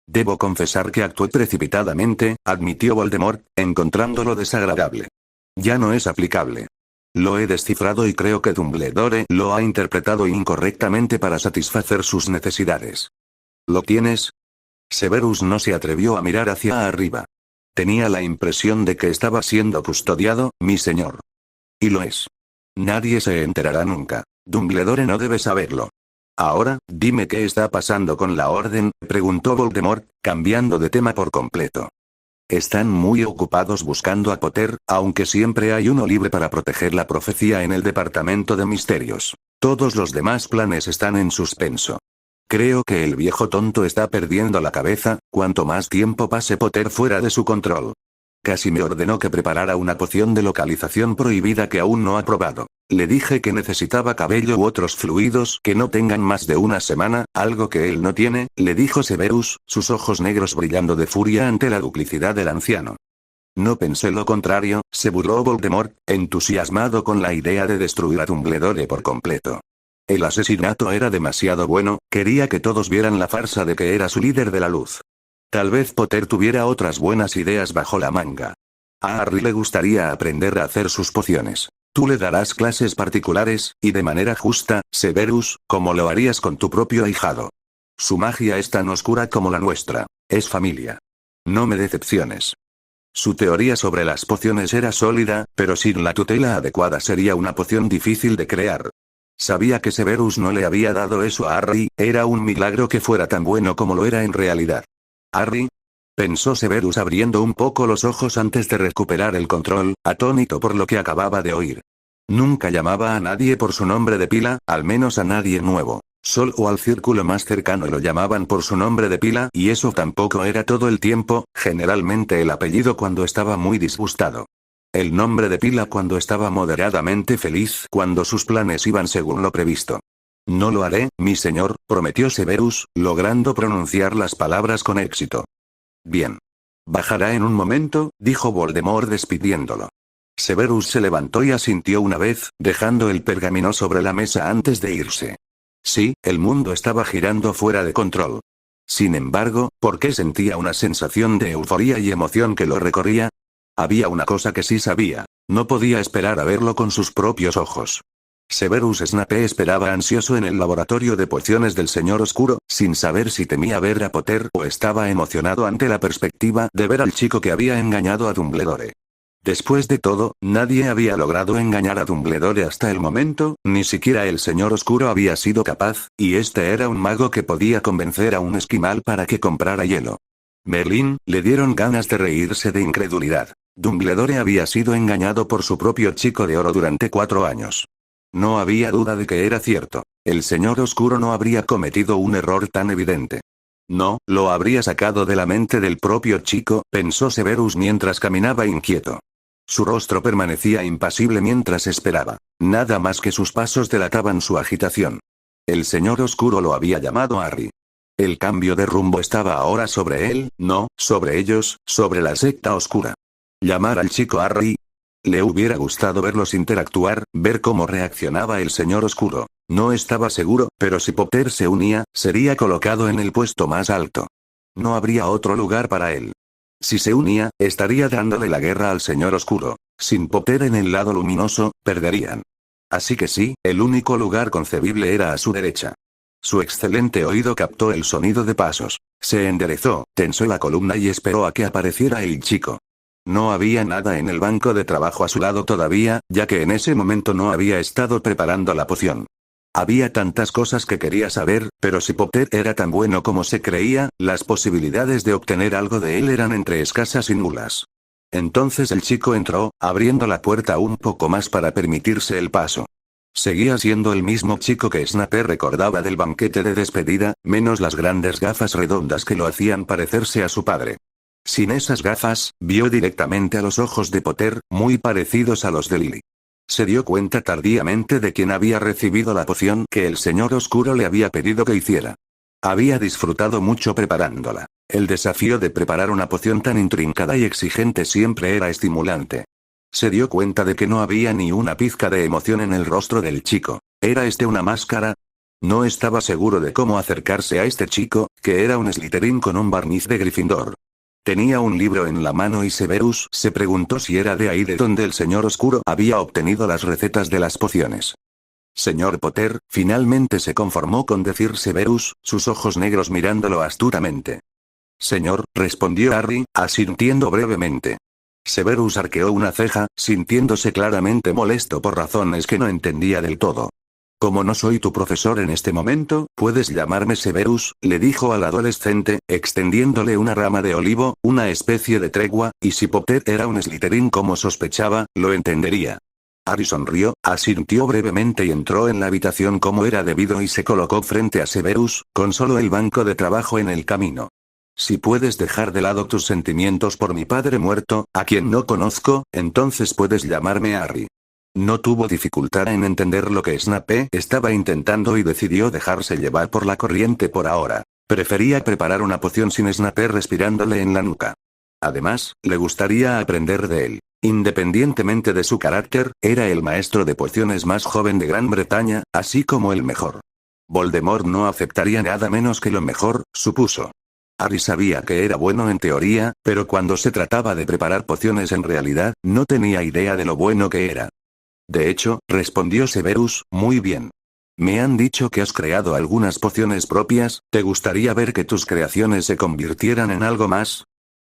Debo confesar que actué precipitadamente, admitió Voldemort, encontrándolo desagradable. Ya no es aplicable. Lo he descifrado y creo que Dumbledore lo ha interpretado incorrectamente para satisfacer sus necesidades. ¿Lo tienes? Severus no se atrevió a mirar hacia arriba. Tenía la impresión de que estaba siendo custodiado, mi señor. Y lo es. Nadie se enterará nunca. Dumbledore no debe saberlo. Ahora, dime qué está pasando con la orden, preguntó Voldemort, cambiando de tema por completo. Están muy ocupados buscando a Potter, aunque siempre hay uno libre para proteger la profecía en el departamento de misterios. Todos los demás planes están en suspenso. Creo que el viejo tonto está perdiendo la cabeza, cuanto más tiempo pase Potter fuera de su control. Casi me ordenó que preparara una poción de localización prohibida que aún no ha probado. Le dije que necesitaba cabello u otros fluidos que no tengan más de una semana, algo que él no tiene, le dijo Severus, sus ojos negros brillando de furia ante la duplicidad del anciano. No pensé lo contrario, se burló Voldemort, entusiasmado con la idea de destruir a Dumbledore por completo. El asesinato era demasiado bueno, quería que todos vieran la farsa de que era su líder de la luz. Tal vez Potter tuviera otras buenas ideas bajo la manga. A Harry le gustaría aprender a hacer sus pociones. Tú le darás clases particulares, y de manera justa, Severus, como lo harías con tu propio ahijado. Su magia es tan oscura como la nuestra. Es familia. No me decepciones. Su teoría sobre las pociones era sólida, pero sin la tutela adecuada sería una poción difícil de crear. Sabía que Severus no le había dado eso a Harry, era un milagro que fuera tan bueno como lo era en realidad. ¿Harry? Pensó Severus abriendo un poco los ojos antes de recuperar el control, atónito por lo que acababa de oír. Nunca llamaba a nadie por su nombre de pila, al menos a nadie nuevo. Solo al círculo más cercano lo llamaban por su nombre de pila y eso tampoco era todo el tiempo, generalmente el apellido cuando estaba muy disgustado. El nombre de pila cuando estaba moderadamente feliz, cuando sus planes iban según lo previsto. No lo haré, mi señor, prometió Severus, logrando pronunciar las palabras con éxito. Bien. Bajará en un momento, dijo Voldemort despidiéndolo. Severus se levantó y asintió una vez, dejando el pergamino sobre la mesa antes de irse. Sí, el mundo estaba girando fuera de control. Sin embargo, ¿por qué sentía una sensación de euforía y emoción que lo recorría? Había una cosa que sí sabía. No podía esperar a verlo con sus propios ojos. Severus Snape esperaba ansioso en el laboratorio de pociones del Señor Oscuro, sin saber si temía ver a Potter o estaba emocionado ante la perspectiva de ver al chico que había engañado a Dumbledore. Después de todo, nadie había logrado engañar a Dumbledore hasta el momento, ni siquiera el Señor Oscuro había sido capaz, y este era un mago que podía convencer a un esquimal para que comprara hielo. Merlín, le dieron ganas de reírse de incredulidad. Dumbledore había sido engañado por su propio chico de oro durante 4 años. No había duda de que era cierto. El Señor Oscuro no habría cometido un error tan evidente. No, lo habría sacado de la mente del propio chico, pensó Severus mientras caminaba inquieto. Su rostro permanecía impasible mientras esperaba. Nada más que sus pasos delataban su agitación. El Señor Oscuro lo había llamado Harry. El cambio de rumbo estaba ahora sobre él, no, sobre ellos, sobre la secta oscura. Llamar al chico Harry. Le hubiera gustado verlos interactuar, ver cómo reaccionaba el Señor Oscuro. No estaba seguro, pero si Potter se unía, sería colocado en el puesto más alto. No habría otro lugar para él. Si se unía, estaría dándole la guerra al Señor Oscuro. Sin Potter en el lado luminoso, perderían. Así que sí, el único lugar concebible era a su derecha. Su excelente oído captó el sonido de pasos. Se enderezó, tensó la columna y esperó a que apareciera el chico. No había nada en el banco de trabajo a su lado todavía, ya que en ese momento no había estado preparando la poción. Había tantas cosas que quería saber, pero si Potter era tan bueno como se creía, las posibilidades de obtener algo de él eran entre escasas y nulas. Entonces el chico entró, abriendo la puerta un poco más para permitirse el paso. Seguía siendo el mismo chico que Snape recordaba del banquete de despedida, menos las grandes gafas redondas que lo hacían parecerse a su padre. Sin esas gafas, vio directamente a los ojos de Potter, muy parecidos a los de Lily. Se dio cuenta tardíamente de quién había recibido la poción que el Señor Oscuro le había pedido que hiciera. Había disfrutado mucho preparándola. El desafío de preparar una poción tan intrincada y exigente siempre era estimulante. Se dio cuenta de que no había ni una pizca de emoción en el rostro del chico. ¿Era este una máscara? No estaba seguro de cómo acercarse a este chico, que era un Slytherin con un barniz de Gryffindor. Tenía un libro en la mano y Severus se preguntó si era de ahí de donde el Señor Oscuro había obtenido las recetas de las pociones. Señor Potter, finalmente se conformó con decir Severus, sus ojos negros mirándolo astutamente. Señor, respondió Harry, asintiendo brevemente. Severus arqueó una ceja, sintiéndose claramente molesto por razones que no entendía del todo. Como no soy tu profesor en este momento, puedes llamarme Severus, le dijo al adolescente, extendiéndole una rama de olivo, una especie de tregua, y si Potter era un Slytherin como sospechaba, lo entendería. Harry sonrió, asintió brevemente y entró en la habitación como era debido y se colocó frente a Severus, con solo el banco de trabajo en el camino. Si puedes dejar de lado tus sentimientos por mi padre muerto, a quien no conozco, entonces puedes llamarme Harry. No tuvo dificultad en entender lo que Snape estaba intentando y decidió dejarse llevar por la corriente por ahora. Prefería preparar una poción sin Snape respirándole en la nuca. Además, le gustaría aprender de él. Independientemente de su carácter, era el maestro de pociones más joven de Gran Bretaña, así como el mejor. Voldemort no aceptaría nada menos que lo mejor, supuso. Harry sabía que era bueno en teoría, pero cuando se trataba de preparar pociones en realidad, no tenía idea de lo bueno que era. De hecho, respondió Severus, muy bien. Me han dicho que has creado algunas pociones propias, ¿te gustaría ver que tus creaciones se convirtieran en algo más?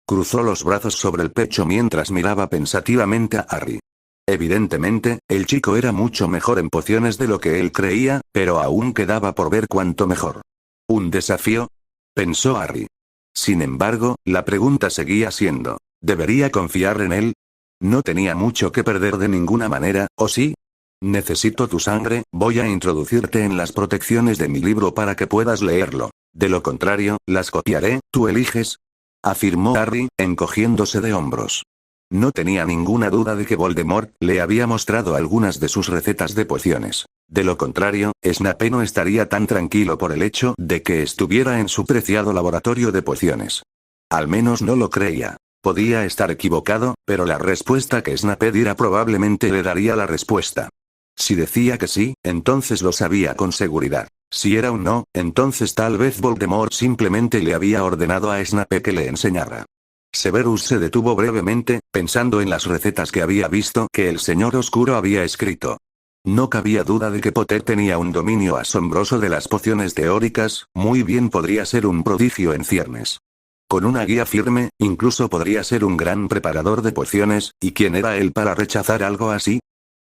Cruzó los brazos sobre el pecho mientras miraba pensativamente a Harry. Evidentemente, el chico era mucho mejor en pociones de lo que él creía, pero aún quedaba por ver cuánto mejor. ¿Un desafío? Pensó Harry. Sin embargo, la pregunta seguía siendo, ¿debería confiar en él? No tenía mucho que perder de ninguna manera, ¿o sí? Necesito tu sangre, voy a introducirte en las protecciones de mi libro para que puedas leerlo. De lo contrario, las copiaré, tú eliges. Afirmó Harry, encogiéndose de hombros. No tenía ninguna duda de que Voldemort le había mostrado algunas de sus recetas de pociones. De lo contrario, Snape no estaría tan tranquilo por el hecho de que estuviera en su preciado laboratorio de pociones. Al menos no lo creía. Podía estar equivocado, pero la respuesta que Snape diera probablemente le daría la respuesta. Si decía que sí, entonces lo sabía con seguridad. Si era un no, entonces tal vez Voldemort simplemente le había ordenado a Snape que le enseñara. Severus se detuvo brevemente, pensando en las recetas que había visto que el Señor Oscuro había escrito. No cabía duda de que Potter tenía un dominio asombroso de las pociones teóricas, muy bien podría ser un prodigio en ciernes. Con una guía firme, incluso podría ser un gran preparador de pociones, ¿y quién era él para rechazar algo así?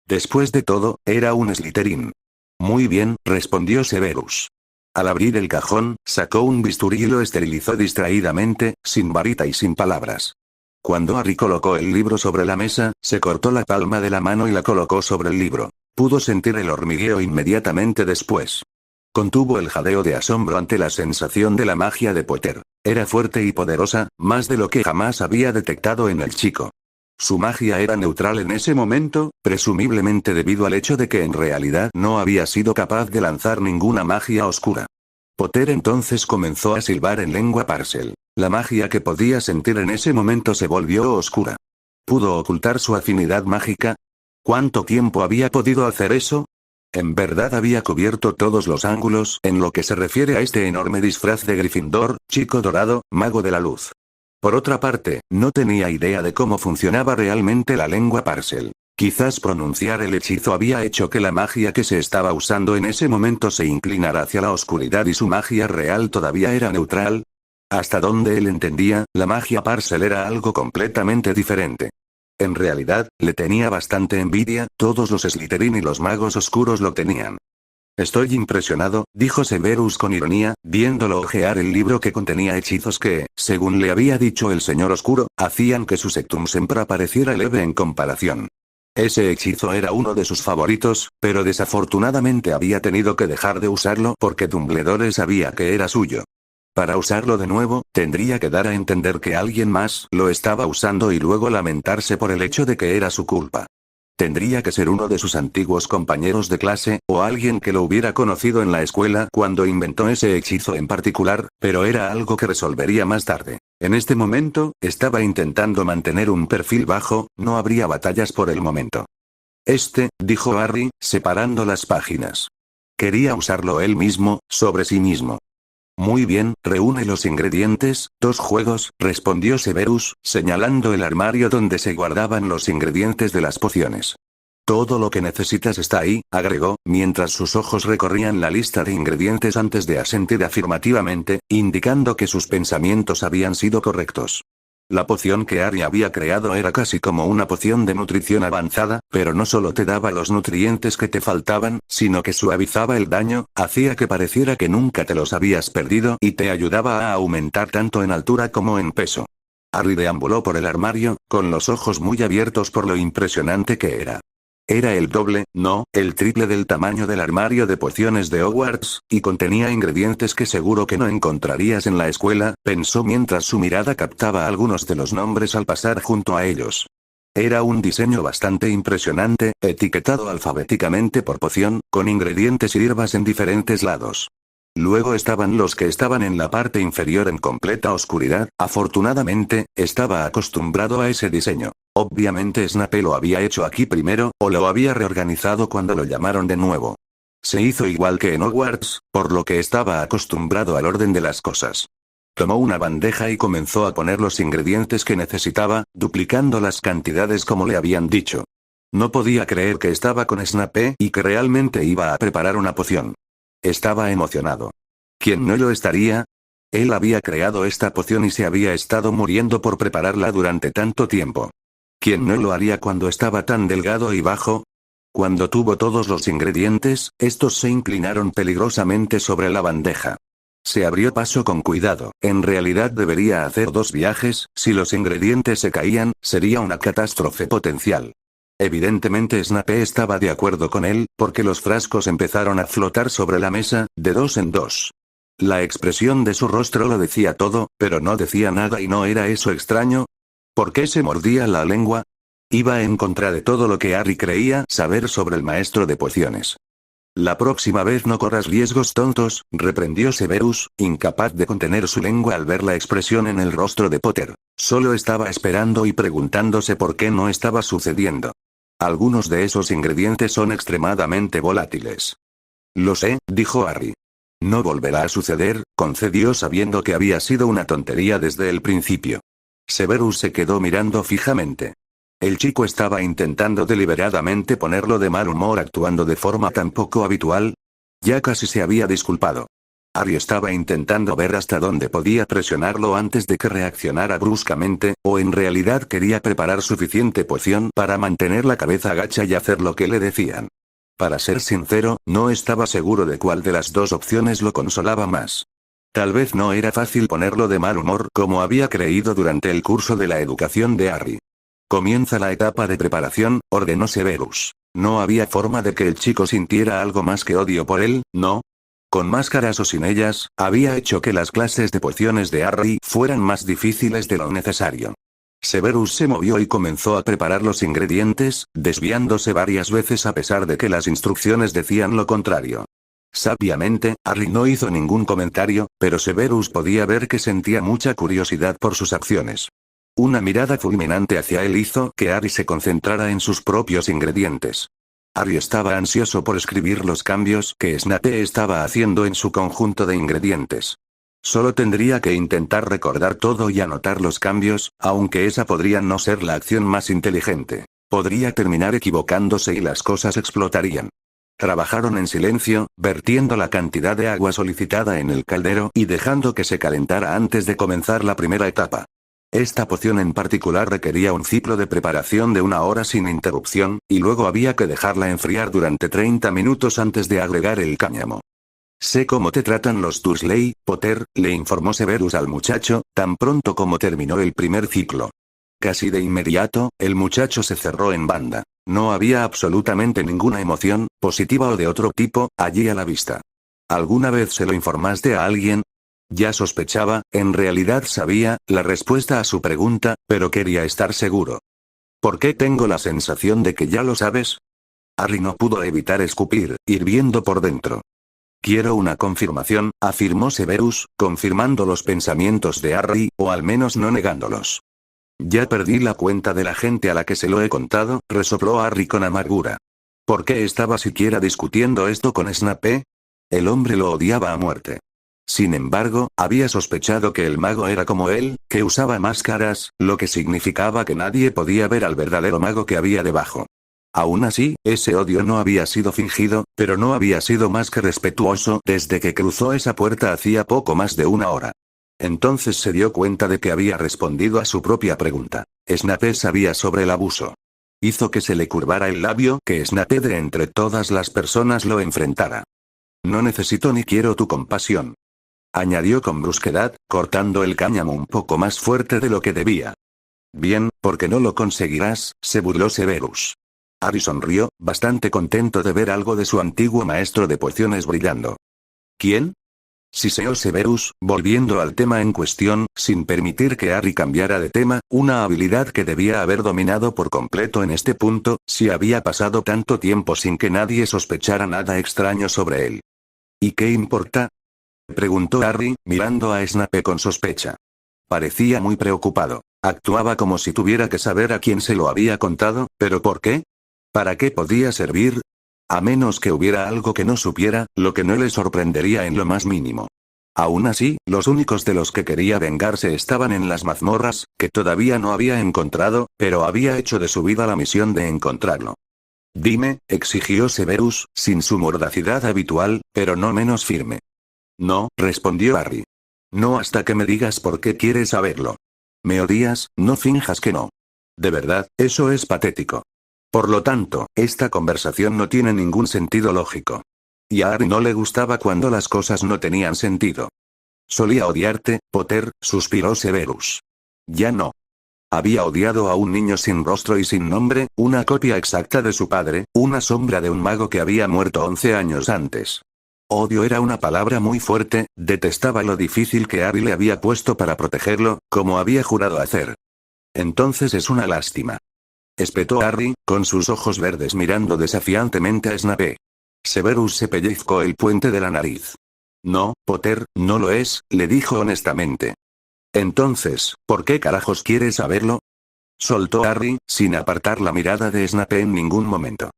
Después de todo, era un Slytherin. Muy bien, respondió Severus. Al abrir el cajón, sacó un bisturí y lo esterilizó distraídamente, sin varita y sin palabras. Cuando Harry colocó el libro sobre la mesa, se cortó la palma de la mano y la colocó sobre el libro. Pudo sentir el hormigueo inmediatamente después. Contuvo el jadeo de asombro ante la sensación de la magia de Potter. Era fuerte y poderosa, más de lo que jamás había detectado en el chico. Su magia era neutral en ese momento, presumiblemente debido al hecho de que en realidad no había sido capaz de lanzar ninguna magia oscura. Potter entonces comenzó a silbar en lengua Parcel. La magia que podía sentir en ese momento se volvió oscura. ¿Pudo ocultar su afinidad mágica? ¿Cuánto tiempo había podido hacer eso? En verdad había cubierto todos los ángulos en lo que se refiere a este enorme disfraz de Gryffindor, chico dorado, mago de la luz. Por otra parte, no tenía idea de cómo funcionaba realmente la lengua Parcel. Quizás pronunciar el hechizo había hecho que la magia que se estaba usando en ese momento se inclinara hacia la oscuridad y su magia real todavía era neutral. Hasta donde él entendía, la magia Parcel era algo completamente diferente. En realidad, le tenía bastante envidia, todos los Slytherin y los magos oscuros lo tenían. Estoy impresionado, dijo Severus con ironía, viéndolo hojear el libro que contenía hechizos que, según le había dicho el Señor Oscuro, hacían que su Sectum Sempra pareciera leve en comparación. Ese hechizo era uno de sus favoritos, pero desafortunadamente había tenido que dejar de usarlo porque Dumbledore sabía que era suyo. Para usarlo de nuevo, tendría que dar a entender que alguien más lo estaba usando y luego lamentarse por el hecho de que era su culpa. Tendría que ser uno de sus antiguos compañeros de clase, o alguien que lo hubiera conocido en la escuela cuando inventó ese hechizo en particular, pero era algo que resolvería más tarde. En este momento, estaba intentando mantener un perfil bajo, no habría batallas por el momento. Dijo Harry, separando las páginas. Quería usarlo él mismo, sobre sí mismo. Muy bien, reúne los ingredientes, 2 juegos, respondió Severus, señalando el armario donde se guardaban los ingredientes de las pociones. Todo lo que necesitas está ahí, agregó, mientras sus ojos recorrían la lista de ingredientes antes de asentir afirmativamente, indicando que sus pensamientos habían sido correctos. La poción que Harry había creado era casi como una poción de nutrición avanzada, pero no solo te daba los nutrientes que te faltaban, sino que suavizaba el daño, hacía que pareciera que nunca te los habías perdido y te ayudaba a aumentar tanto en altura como en peso. Harry deambuló por el armario, con los ojos muy abiertos por lo impresionante que era. Era el doble, no, el triple del tamaño del armario de pociones de Hogwarts, y contenía ingredientes que seguro que no encontrarías en la escuela, pensó mientras su mirada captaba algunos de los nombres al pasar junto a ellos. Era un diseño bastante impresionante, etiquetado alfabéticamente por poción, con ingredientes y hierbas en diferentes lados. Luego estaban los que estaban en la parte inferior en completa oscuridad, afortunadamente, estaba acostumbrado a ese diseño. Obviamente Snape lo había hecho aquí primero, o lo había reorganizado cuando lo llamaron de nuevo. Se hizo igual que en Hogwarts, por lo que estaba acostumbrado al orden de las cosas. Tomó una bandeja y comenzó a poner los ingredientes que necesitaba, duplicando las cantidades como le habían dicho. No podía creer que estaba con Snape y que realmente iba a preparar una poción. Estaba emocionado. ¿Quién no lo estaría? Él había creado esta poción y se había estado muriendo por prepararla durante tanto tiempo. ¿Quién no lo haría cuando estaba tan delgado y bajo? Cuando tuvo todos los ingredientes, estos se inclinaron peligrosamente sobre la bandeja. Se abrió paso con cuidado, en realidad debería hacer 2 viajes, si los ingredientes se caían, sería una catástrofe potencial. Evidentemente Snape estaba de acuerdo con él, porque los frascos empezaron a flotar sobre la mesa, de 2 en 2. La expresión de su rostro lo decía todo, pero no decía nada y no era eso extraño. ¿Por qué se mordía la lengua? Iba en contra de todo lo que Harry creía saber sobre el maestro de pociones. La próxima vez no corras riesgos tontos, reprendió Severus, incapaz de contener su lengua al ver la expresión en el rostro de Potter. Solo estaba esperando y preguntándose por qué no estaba sucediendo. Algunos de esos ingredientes son extremadamente volátiles. Lo sé, dijo Harry. No volverá a suceder, concedió sabiendo que había sido una tontería desde el principio. Severus se quedó mirando fijamente. El chico estaba intentando deliberadamente ponerlo de mal humor actuando de forma tan poco habitual. Ya casi se había disculpado. Harry estaba intentando ver hasta dónde podía presionarlo antes de que reaccionara bruscamente, o en realidad quería preparar suficiente poción para mantener la cabeza gacha y hacer lo que le decían. Para ser sincero, no estaba seguro de cuál de las 2 opciones lo consolaba más. Tal vez no era fácil ponerlo de mal humor como había creído durante el curso de la educación de Harry. Comienza la etapa de preparación, ordenó Severus. No había forma de que el chico sintiera algo más que odio por él, ¿no? Con máscaras o sin ellas, había hecho que las clases de pociones de Harry fueran más difíciles de lo necesario. Severus se movió y comenzó a preparar los ingredientes, desviándose varias veces a pesar de que las instrucciones decían lo contrario. Sabiamente, Harry no hizo ningún comentario, pero Severus podía ver que sentía mucha curiosidad por sus acciones. Una mirada fulminante hacia él hizo que Harry se concentrara en sus propios ingredientes. Harry estaba ansioso por escribir los cambios que Snape estaba haciendo en su conjunto de ingredientes. Solo tendría que intentar recordar todo y anotar los cambios, aunque esa podría no ser la acción más inteligente. Podría terminar equivocándose y las cosas explotarían. Trabajaron en silencio, vertiendo la cantidad de agua solicitada en el caldero y dejando que se calentara antes de comenzar la primera etapa. Esta poción en particular requería un ciclo de preparación de 1 hora sin interrupción, y luego había que dejarla enfriar durante 30 minutos antes de agregar el cáñamo. Sé cómo te tratan los Dursley, Potter, le informó Severus al muchacho, tan pronto como terminó el primer ciclo. Casi de inmediato, el muchacho se cerró en banda. No había absolutamente ninguna emoción, positiva o de otro tipo, allí a la vista. ¿Alguna vez se lo informaste a alguien? Ya sospechaba, en realidad sabía, la respuesta a su pregunta, pero quería estar seguro. ¿Por qué tengo la sensación de que ya lo sabes? Harry no pudo evitar escupir, hirviendo por dentro. Quiero una confirmación, afirmó Severus, confirmando los pensamientos de Harry, o al menos no negándolos. Ya perdí la cuenta de la gente a la que se lo he contado, resopló Harry con amargura. ¿Por qué estaba siquiera discutiendo esto con Snape? El hombre lo odiaba a muerte. Sin embargo, había sospechado que el mago era como él, que usaba máscaras, lo que significaba que nadie podía ver al verdadero mago que había debajo. Aún así, ese odio no había sido fingido, pero no había sido más que respetuoso desde que cruzó esa puerta hacía poco más de una hora. Entonces se dio cuenta de que había respondido a su propia pregunta. Snape sabía sobre el abuso. Hizo que se le curvara el labio, que Snape de entre todas las personas lo enfrentara. No necesito ni quiero tu compasión. Añadió con brusquedad, cortando el cáñamo un poco más fuerte de lo que debía. Bien, porque no lo conseguirás, se burló Severus. Harry sonrió, bastante contento de ver algo de su antiguo maestro de pociones brillando. ¿Quién? Siseó Severus, volviendo al tema en cuestión, sin permitir que Harry cambiara de tema, una habilidad que debía haber dominado por completo en este punto, si había pasado tanto tiempo sin que nadie sospechara nada extraño sobre él. ¿Y qué importa? Preguntó Harry, mirando a Snape con sospecha. Parecía muy preocupado. Actuaba como si tuviera que saber a quién se lo había contado, ¿pero por qué? ¿Para qué podía servir? A menos que hubiera algo que no supiera, lo que no le sorprendería en lo más mínimo. Aún así, los únicos de los que quería vengarse estaban en las mazmorras, que todavía no había encontrado, pero había hecho de su vida la misión de encontrarlo. Dime, exigió Severus, sin su mordacidad habitual, pero no menos firme. No, respondió Harry. No hasta que me digas por qué quieres saberlo. ¿Me odias? No finjas que no. De verdad, eso es patético. Por lo tanto, esta conversación no tiene ningún sentido lógico. Y a Harry no le gustaba cuando las cosas no tenían sentido. Solía odiarte, Potter, suspiró Severus. Ya no. Había odiado a un niño sin rostro y sin nombre, una copia exacta de su padre, una sombra de un mago que había muerto 11 años antes. Odio era una palabra muy fuerte, detestaba lo difícil que Harry le había puesto para protegerlo, como había jurado hacer. Entonces es una lástima. Espetó Harry, con sus ojos verdes mirando desafiantemente a Snape. Severus se pellizcó el puente de la nariz. No, Potter, no lo es, le dijo honestamente. Entonces, ¿por qué carajos quieres saberlo? Soltó Harry, sin apartar la mirada de Snape en ningún momento.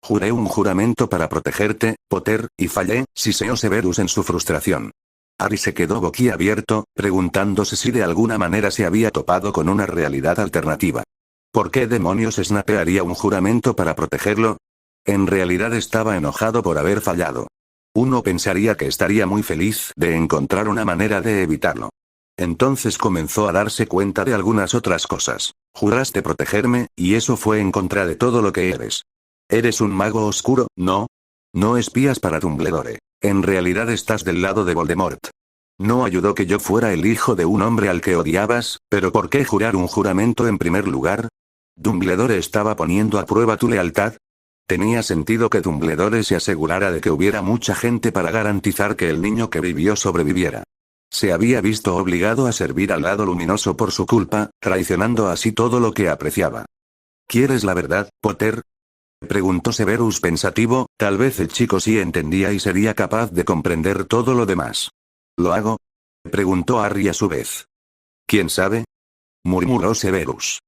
Juré un juramento para protegerte, Potter, y fallé, siseó Severus en su frustración. Harry se quedó boquiabierto, preguntándose si de alguna manera se había topado con una realidad alternativa. ¿Por qué demonios Snape haría un juramento para protegerlo? En realidad estaba enojado por haber fallado. Uno pensaría que estaría muy feliz de encontrar una manera de evitarlo. Entonces comenzó a darse cuenta de algunas otras cosas. Juraste protegerme, y eso fue en contra de todo lo que eres. Eres un mago oscuro, ¿no? No espías para Dumbledore. En realidad estás del lado de Voldemort. No ayudó que yo fuera el hijo de un hombre al que odiabas, pero ¿por qué jurar un juramento en primer lugar? ¿Dumbledore estaba poniendo a prueba tu lealtad? ¿Tenía sentido que Dumbledore se asegurara de que hubiera mucha gente para garantizar que el niño que vivió sobreviviera? Se había visto obligado a servir al lado luminoso por su culpa, traicionando así todo lo que apreciaba. ¿Quieres la verdad, Potter? Preguntó Severus pensativo, tal vez el chico sí entendía y sería capaz de comprender todo lo demás. ¿Lo hago? Preguntó Harry a su vez. ¿Quién sabe? Murmuró Severus.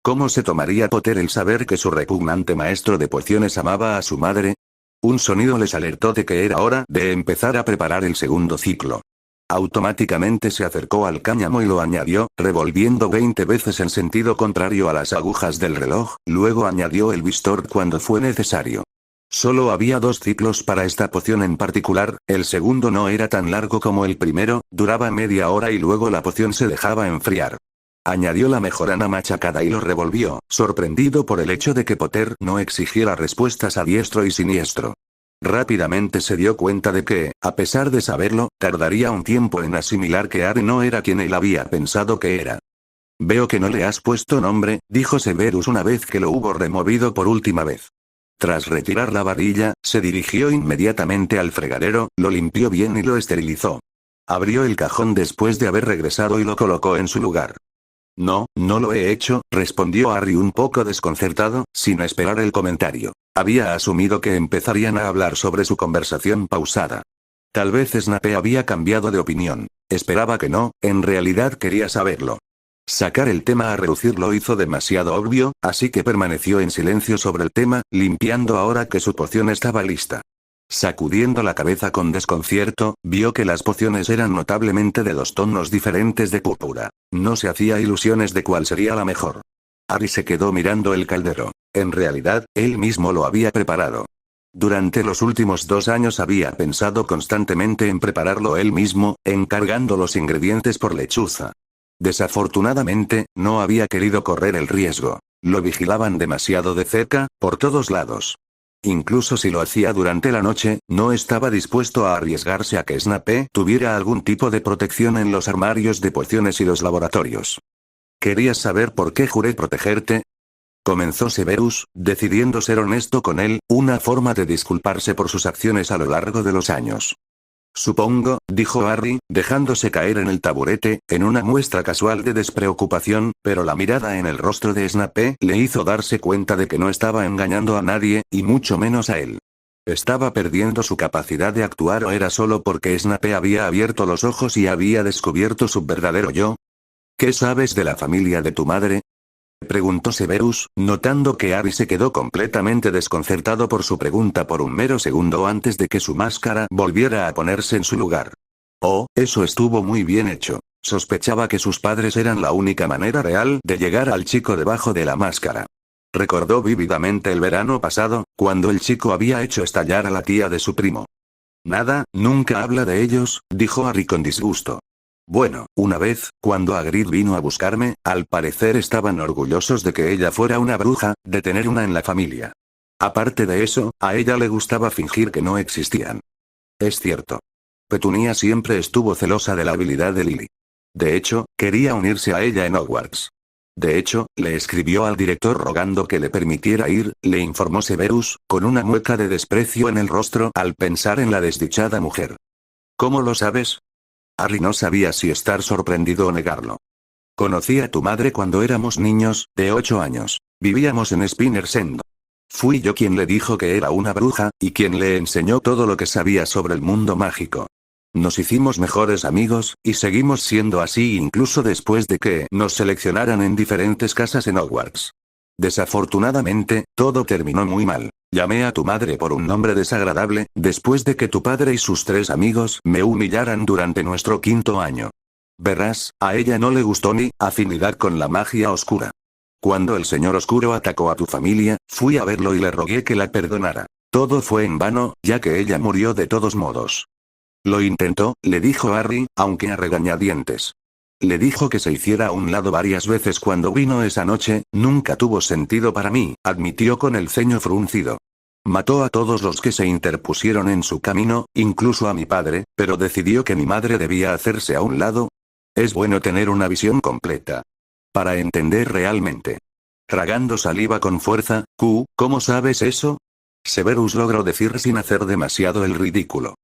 ¿Cómo se tomaría Potter el saber que su repugnante maestro de pociones amaba a su madre? Un sonido les alertó de que era hora de empezar a preparar el segundo ciclo. Automáticamente se acercó al cáñamo y lo añadió, revolviendo 20 veces en sentido contrario a las agujas del reloj, luego añadió el Vistor cuando fue necesario. Solo había 2 ciclos para esta poción en particular, el segundo no era tan largo como el primero, duraba media hora y luego la poción se dejaba enfriar. Añadió la mejorana machacada y lo revolvió, sorprendido por el hecho de que Potter no exigiera respuestas a diestro y siniestro. Rápidamente se dio cuenta de que, a pesar de saberlo, tardaría un tiempo en asimilar que Harry no era quien él había pensado que era. Veo que no le has puesto nombre, dijo Severus una vez que lo hubo removido por última vez. Tras retirar la varilla, se dirigió inmediatamente al fregadero, lo limpió bien y lo esterilizó. Abrió el cajón después de haber regresado y lo colocó en su lugar. No, no lo he hecho, respondió Harry un poco desconcertado, sin esperar el comentario. Había asumido que empezarían a hablar sobre su conversación pausada. Tal vez Snape había cambiado de opinión. Esperaba que no, en realidad quería saberlo. Sacar el tema a relucir lo hizo demasiado obvio, así que permaneció en silencio sobre el tema, limpiando ahora que su poción estaba lista. Sacudiendo la cabeza con desconcierto, vio que las pociones eran notablemente de 2 tonos diferentes de púrpura. No se hacía ilusiones de cuál sería la mejor. Harry se quedó mirando el caldero. En realidad, él mismo lo había preparado. Durante los últimos 2 años había pensado constantemente en prepararlo él mismo, encargando los ingredientes por lechuza. Desafortunadamente, no había querido correr el riesgo. Lo vigilaban demasiado de cerca, por todos lados. Incluso si lo hacía durante la noche, no estaba dispuesto a arriesgarse a que Snape tuviera algún tipo de protección en los armarios de pociones y los laboratorios. ¿Querías saber por qué juré protegerte? Comenzó Severus, decidiendo ser honesto con él, una forma de disculparse por sus acciones a lo largo de los años. Supongo, dijo Harry, dejándose caer en el taburete, en una muestra casual de despreocupación, pero la mirada en el rostro de Snape le hizo darse cuenta de que no estaba engañando a nadie, y mucho menos a él. ¿Estaba perdiendo su capacidad de actuar o era solo porque Snape había abierto los ojos y había descubierto su verdadero yo? ¿Qué sabes de la familia de tu madre? Preguntó Severus, notando que Harry se quedó completamente desconcertado por su pregunta por un mero segundo antes de que su máscara volviera a ponerse en su lugar. Oh, eso estuvo muy bien hecho. Sospechaba que sus padres eran la única manera real de llegar al chico debajo de la máscara. Recordó vívidamente el verano pasado, cuando el chico había hecho estallar a la tía de su primo. Nada, nunca habla de ellos, dijo Harry con disgusto. Bueno, una vez, cuando Hagrid vino a buscarme, al parecer estaban orgullosos de que ella fuera una bruja, de tener una en la familia. Aparte de eso, a ella le gustaba fingir que no existían. Es cierto. Petunia siempre estuvo celosa de la habilidad de Lily. De hecho, quería unirse a ella en Hogwarts. De hecho, le escribió al director rogando que le permitiera ir, le informó Severus, con una mueca de desprecio en el rostro al pensar en la desdichada mujer. ¿Cómo lo sabes? Harry no sabía si estar sorprendido o negarlo. Conocí a tu madre cuando éramos niños, de 8 años. Vivíamos en Spinner's End. Fui yo quien le dijo que era una bruja, y quien le enseñó todo lo que sabía sobre el mundo mágico. Nos hicimos mejores amigos, y seguimos siendo así incluso después de que nos seleccionaran en diferentes casas en Hogwarts. Desafortunadamente, todo terminó muy mal. Llamé a tu madre por un nombre desagradable, después de que tu padre y sus 3 amigos me humillaran durante nuestro 5.º año. Verás, a ella no le gustó mi afinidad con la magia oscura. Cuando el señor oscuro atacó a tu familia, fui a verlo y le rogué que la perdonara. Todo fue en vano, ya que ella murió de todos modos. Lo intentó, le dijo Harry, aunque a regañadientes. Le dijo que se hiciera a un lado varias veces cuando vino esa noche, nunca tuvo sentido para mí, admitió con el ceño fruncido. Mató a todos los que se interpusieron en su camino, incluso a mi padre, pero decidió que mi madre debía hacerse a un lado. Es bueno tener una visión completa. Para entender realmente. Tragando saliva con fuerza, ¿cómo sabes eso? Severus logró decir sin hacer demasiado el ridículo.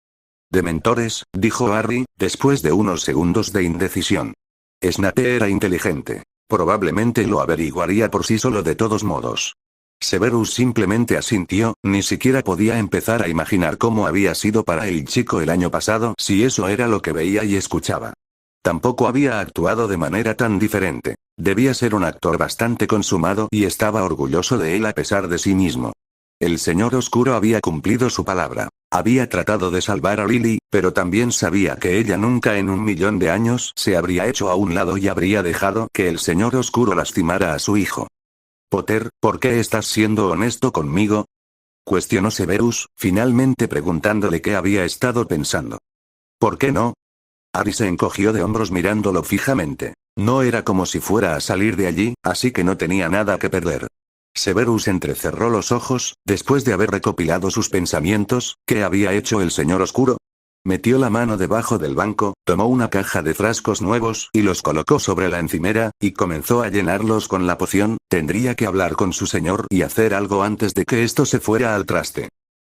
Dementores, dijo Harry, después de unos segundos de indecisión. Snape era inteligente. Probablemente lo averiguaría por sí solo de todos modos. Severus simplemente asintió, ni siquiera podía empezar a imaginar cómo había sido para el chico el año pasado si eso era lo que veía y escuchaba. Tampoco había actuado de manera tan diferente. Debía ser un actor bastante consumado y estaba orgulloso de él a pesar de sí mismo. El señor oscuro había cumplido su palabra. Había tratado de salvar a Lily, pero también sabía que ella nunca en 1.000.000 de años se habría hecho a un lado y habría dejado que el señor oscuro lastimara a su hijo. Potter, ¿por qué estás siendo honesto conmigo? Cuestionó Severus, finalmente preguntándole qué había estado pensando. ¿Por qué no? Harry se encogió de hombros mirándolo fijamente. No era como si fuera a salir de allí, así que no tenía nada que perder. Severus entrecerró los ojos, después de haber recopilado sus pensamientos. ¿Qué había hecho el señor oscuro? Metió la mano debajo del banco, tomó una caja de frascos nuevos y los colocó sobre la encimera, y comenzó a llenarlos con la poción. Tendría que hablar con su señor y hacer algo antes de que esto se fuera al traste.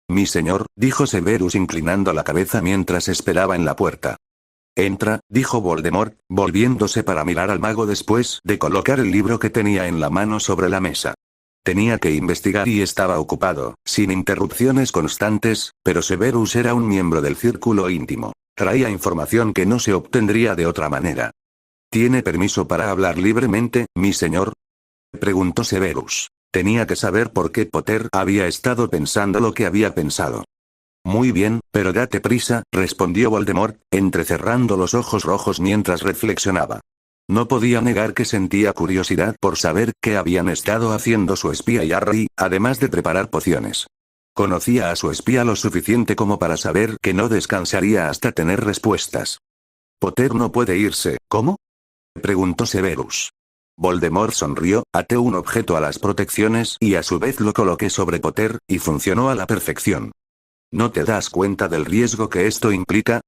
Mi señor, dijo Severus inclinando la cabeza mientras esperaba en la puerta. Entra, dijo Voldemort, volviéndose para mirar al mago después de colocar el libro que tenía en la mano sobre la mesa. Tenía que investigar y estaba ocupado, sin interrupciones constantes, pero Severus era un miembro del círculo íntimo. Traía información que no se obtendría de otra manera. ¿Tiene permiso para hablar libremente, mi señor? Preguntó Severus. Tenía que saber por qué Potter había estado pensando lo que había pensado. Muy bien, pero date prisa, respondió Voldemort, entrecerrando los ojos rojos mientras reflexionaba. No podía negar que sentía curiosidad por saber qué habían estado haciendo su espía y Harry, además de preparar pociones. Conocía a su espía lo suficiente como para saber que no descansaría hasta tener respuestas. Potter no puede irse, ¿cómo? Preguntó Severus. Voldemort sonrió, até un objeto a las protecciones y a su vez lo coloqué sobre Potter, y funcionó a la perfección. ¿No te das cuenta del riesgo que esto implica?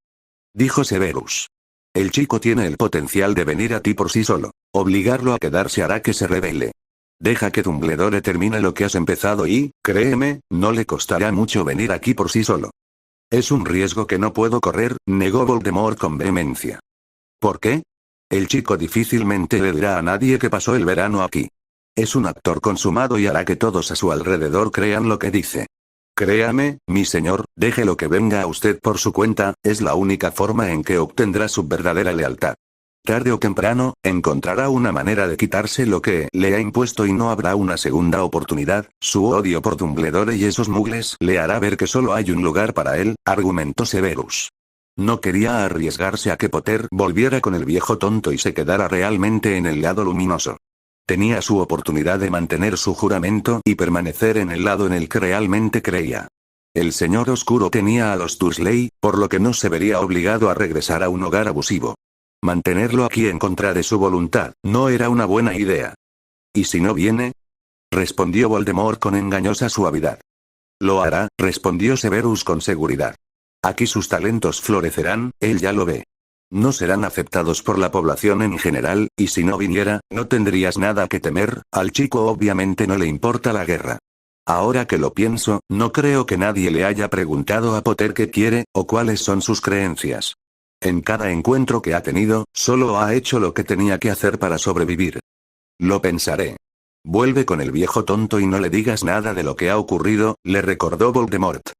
Dijo Severus. El chico tiene el potencial de venir a ti por sí solo. Obligarlo a quedarse hará que se rebele. Deja que Dumbledore termine lo que has empezado y, créeme, no le costará mucho venir aquí por sí solo. Es un riesgo que no puedo correr, negó Voldemort con vehemencia. ¿Por qué? El chico difícilmente le dirá a nadie que pasó el verano aquí. Es un actor consumado y hará que todos a su alrededor crean lo que dice. Créame, mi señor, déjelo que venga a usted por su cuenta, es la única forma en que obtendrá su verdadera lealtad. Tarde o temprano, encontrará una manera de quitarse lo que le ha impuesto y no habrá una segunda oportunidad. Su odio por Dumbledore y esos mugles le hará ver que solo hay un lugar para él, argumentó Severus. No quería arriesgarse a que Potter volviera con el viejo tonto y se quedara realmente en el lado luminoso. Tenía su oportunidad de mantener su juramento y permanecer en el lado en el que realmente creía. El señor oscuro tenía a los Dursley, por lo que no se vería obligado a regresar a un hogar abusivo. Mantenerlo aquí en contra de su voluntad no era una buena idea. ¿Y si no viene? Respondió Voldemort con engañosa suavidad. Lo hará, respondió Severus con seguridad. Aquí sus talentos florecerán, él ya lo ve. No serán aceptados por la población en general, y si no viniera, no tendrías nada que temer, al chico obviamente no le importa la guerra. Ahora que lo pienso, no creo que nadie le haya preguntado a Potter qué quiere, o cuáles son sus creencias. En cada encuentro que ha tenido, solo ha hecho lo que tenía que hacer para sobrevivir. Lo pensaré. Vuelve con el viejo tonto y no le digas nada de lo que ha ocurrido, le recordó Voldemort.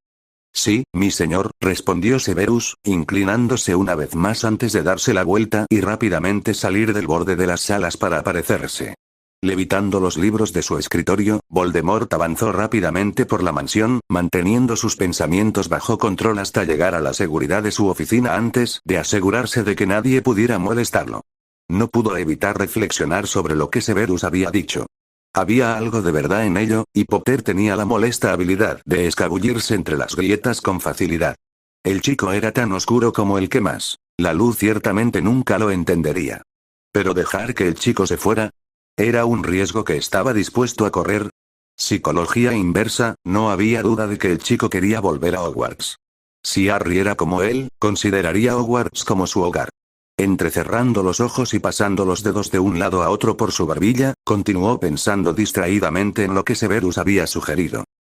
Sí, mi señor, respondió Severus, inclinándose una vez más antes de darse la vuelta y rápidamente salir del borde de las salas para aparecerse. Levitando los libros de su escritorio, Voldemort avanzó rápidamente por la mansión, manteniendo sus pensamientos bajo control hasta llegar a la seguridad de su oficina antes de asegurarse de que nadie pudiera molestarlo. No pudo evitar reflexionar sobre lo que Severus había dicho. Había algo de verdad en ello, y Potter tenía la molesta habilidad de escabullirse entre las grietas con facilidad. El chico era tan oscuro como el que más. La luz ciertamente nunca lo entendería. Pero dejar que el chico se fuera, ¿era un riesgo que estaba dispuesto a correr? Psicología inversa, no había duda de que el chico quería volver a Hogwarts. Si Harry era como él, consideraría Hogwarts como su hogar. Entrecerrando los ojos y pasando los dedos de un lado a otro por su barbilla, continuó pensando distraídamente en lo que Severus había sugerido.